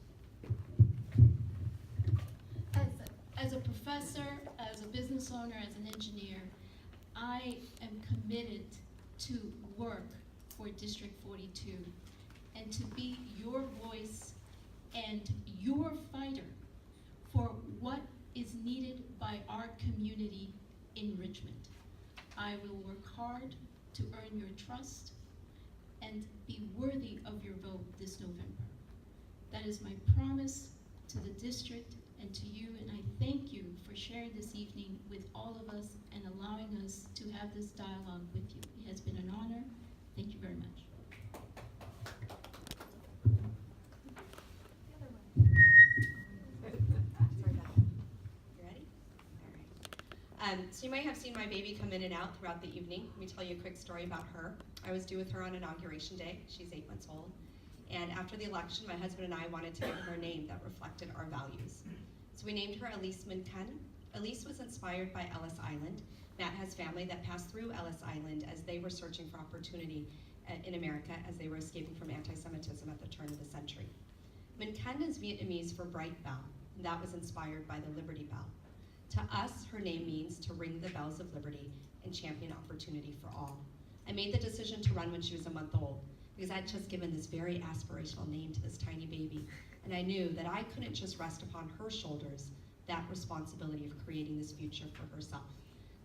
As a professor, as a business owner, as an engineer, I am committed to work for District 42 and to be your voice and your fighter for what is needed by our community in Richmond. I will work hard to earn your trust and be worthy of your vote this November. That is my promise to the district and to you, and I thank you for sharing this evening with all of us and allowing us to have this dialogue with you. It has been an honor. Thank you very much. So you might have seen my baby come in and out throughout the evening. Let me tell you a quick story about her. I was due with her on Inauguration Day. She's 8 months old. And after the election, my husband and I wanted to give her a name that reflected our values. So we named her Elise Minkan. Elise was inspired by Ellis Island. Matt has family that passed through Ellis Island as they were searching for opportunity in America as they were escaping from anti-Semitism at the turn of the century. Minkan is Vietnamese for bright bell, and that was inspired by the Liberty Bell. To us, her name means to ring the bells of liberty and champion opportunity for all. I made the decision to run when she was a month old because I'd just given this very aspirational name to this tiny baby, and I knew that I couldn't just rest upon her shoulders that responsibility of creating this future for herself,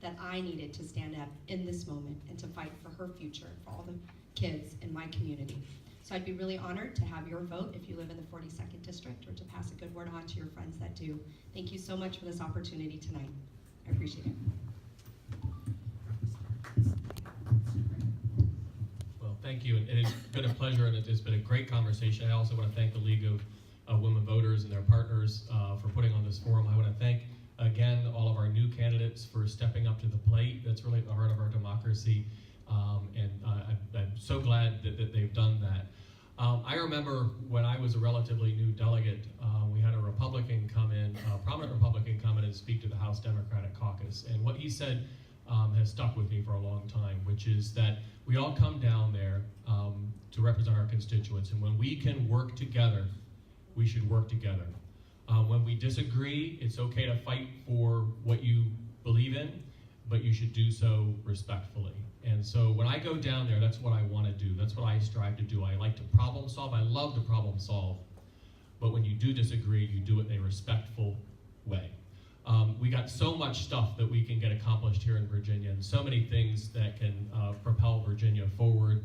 that I needed to stand up in this moment and to fight for her future, for all the kids in my community. So I'd be really honored to have your vote if you live in the 42nd District, or to pass a good word on to your friends that do. Thank you so much for this opportunity tonight. I appreciate it. Well, thank you, and it's been a pleasure, and it's been a great conversation. I also want to thank the League of Women Voters and their partners for putting on this forum. I want to thank, again, all of our new candidates for stepping up to the plate. That's really at the heart of our democracy, and I'm so glad that they've done that. I remember when I was a relatively new delegate, we had a Republican come in, a prominent Republican come in and speak to the House Democratic Caucus, and what he said has stuck with me for a long time, which is that we all come down there to represent our constituents, and when we can work together, we should work together. When we disagree, it's okay to fight for what you believe in, but you should do so respectfully. And so when I go down there, that's what I want to do. That's what I strive to do. I like to problem solve. I love to problem solve. But when you do disagree, you do it in a respectful way. We got so much stuff that we can get accomplished here in Virginia, and so many things that can propel Virginia forward.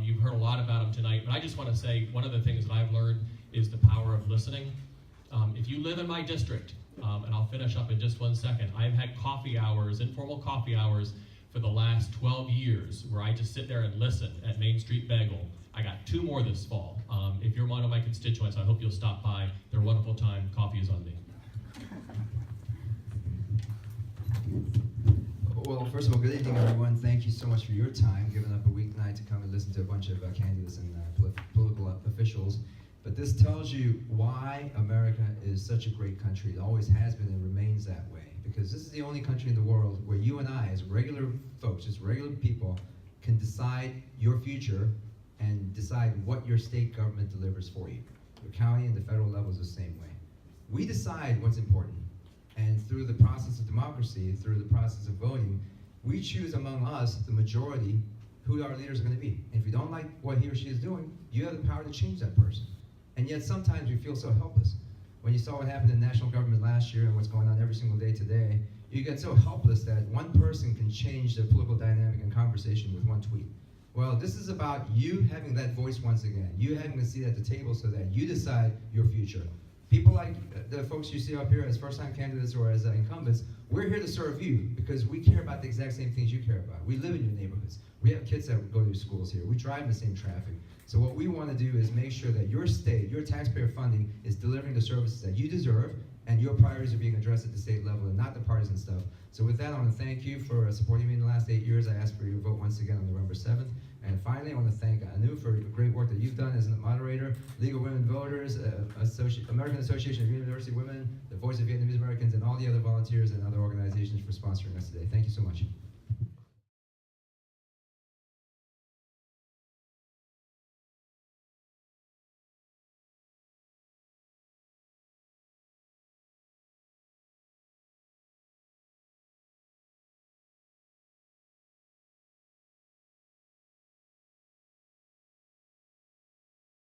You've heard a lot about them tonight, but I just want to say one of the things that I've learned is the power of listening. If you live in my district, and I'll finish up in just 1 second, I've had coffee hours, informal coffee hours, for the last 12 years, where I just sit there and listen at Main Street Bagel. I got 2 more this fall. If you're one of my constituents, I hope you'll stop by. They're a wonderful time. Coffee is on me. Well, first of all, good evening, everyone. Thank you so much for your time, giving up a weeknight to come and listen to a bunch of candidates and political officials. But this tells you why America is such a great country. It always has been and remains that way. Because this is the only country in the world where you and I, as regular folks, as regular people, can decide your future and decide what your state government delivers for you. Your county and the federal level is the same way. We decide what's important. And through the process of democracy, through the process of voting, we choose among us the majority who our leaders are going to be. And if you don't like what he or she is doing, you have the power to change that person. And yet sometimes we feel so helpless. When you saw what happened in national government last year and what's going on every single day today, you get so helpless that one person can change the political dynamic and conversation with one tweet. Well, this is about you having that voice once again, you having a seat at the table so that you decide your future. People like the folks you see up here as first-time candidates or as incumbents, we're here to serve you because we care about the exact same things you care about. We live in your neighborhoods. We have kids that go to schools here. We drive in the same traffic. So what we want to do is make sure that your state, your taxpayer funding is delivering the services that you deserve and your priorities are being addressed at the state level and not the partisan stuff. So with that, I want to thank you for supporting me in the last 8 years. I ask for your vote once again on November 7th. And finally, I want to thank Anu for the great work that you've done as a moderator, League of Women Voters, American Association of University Women, the Voice of Vietnamese Americans, and all the other volunteers and other organizations for sponsoring us today. Thank you so much.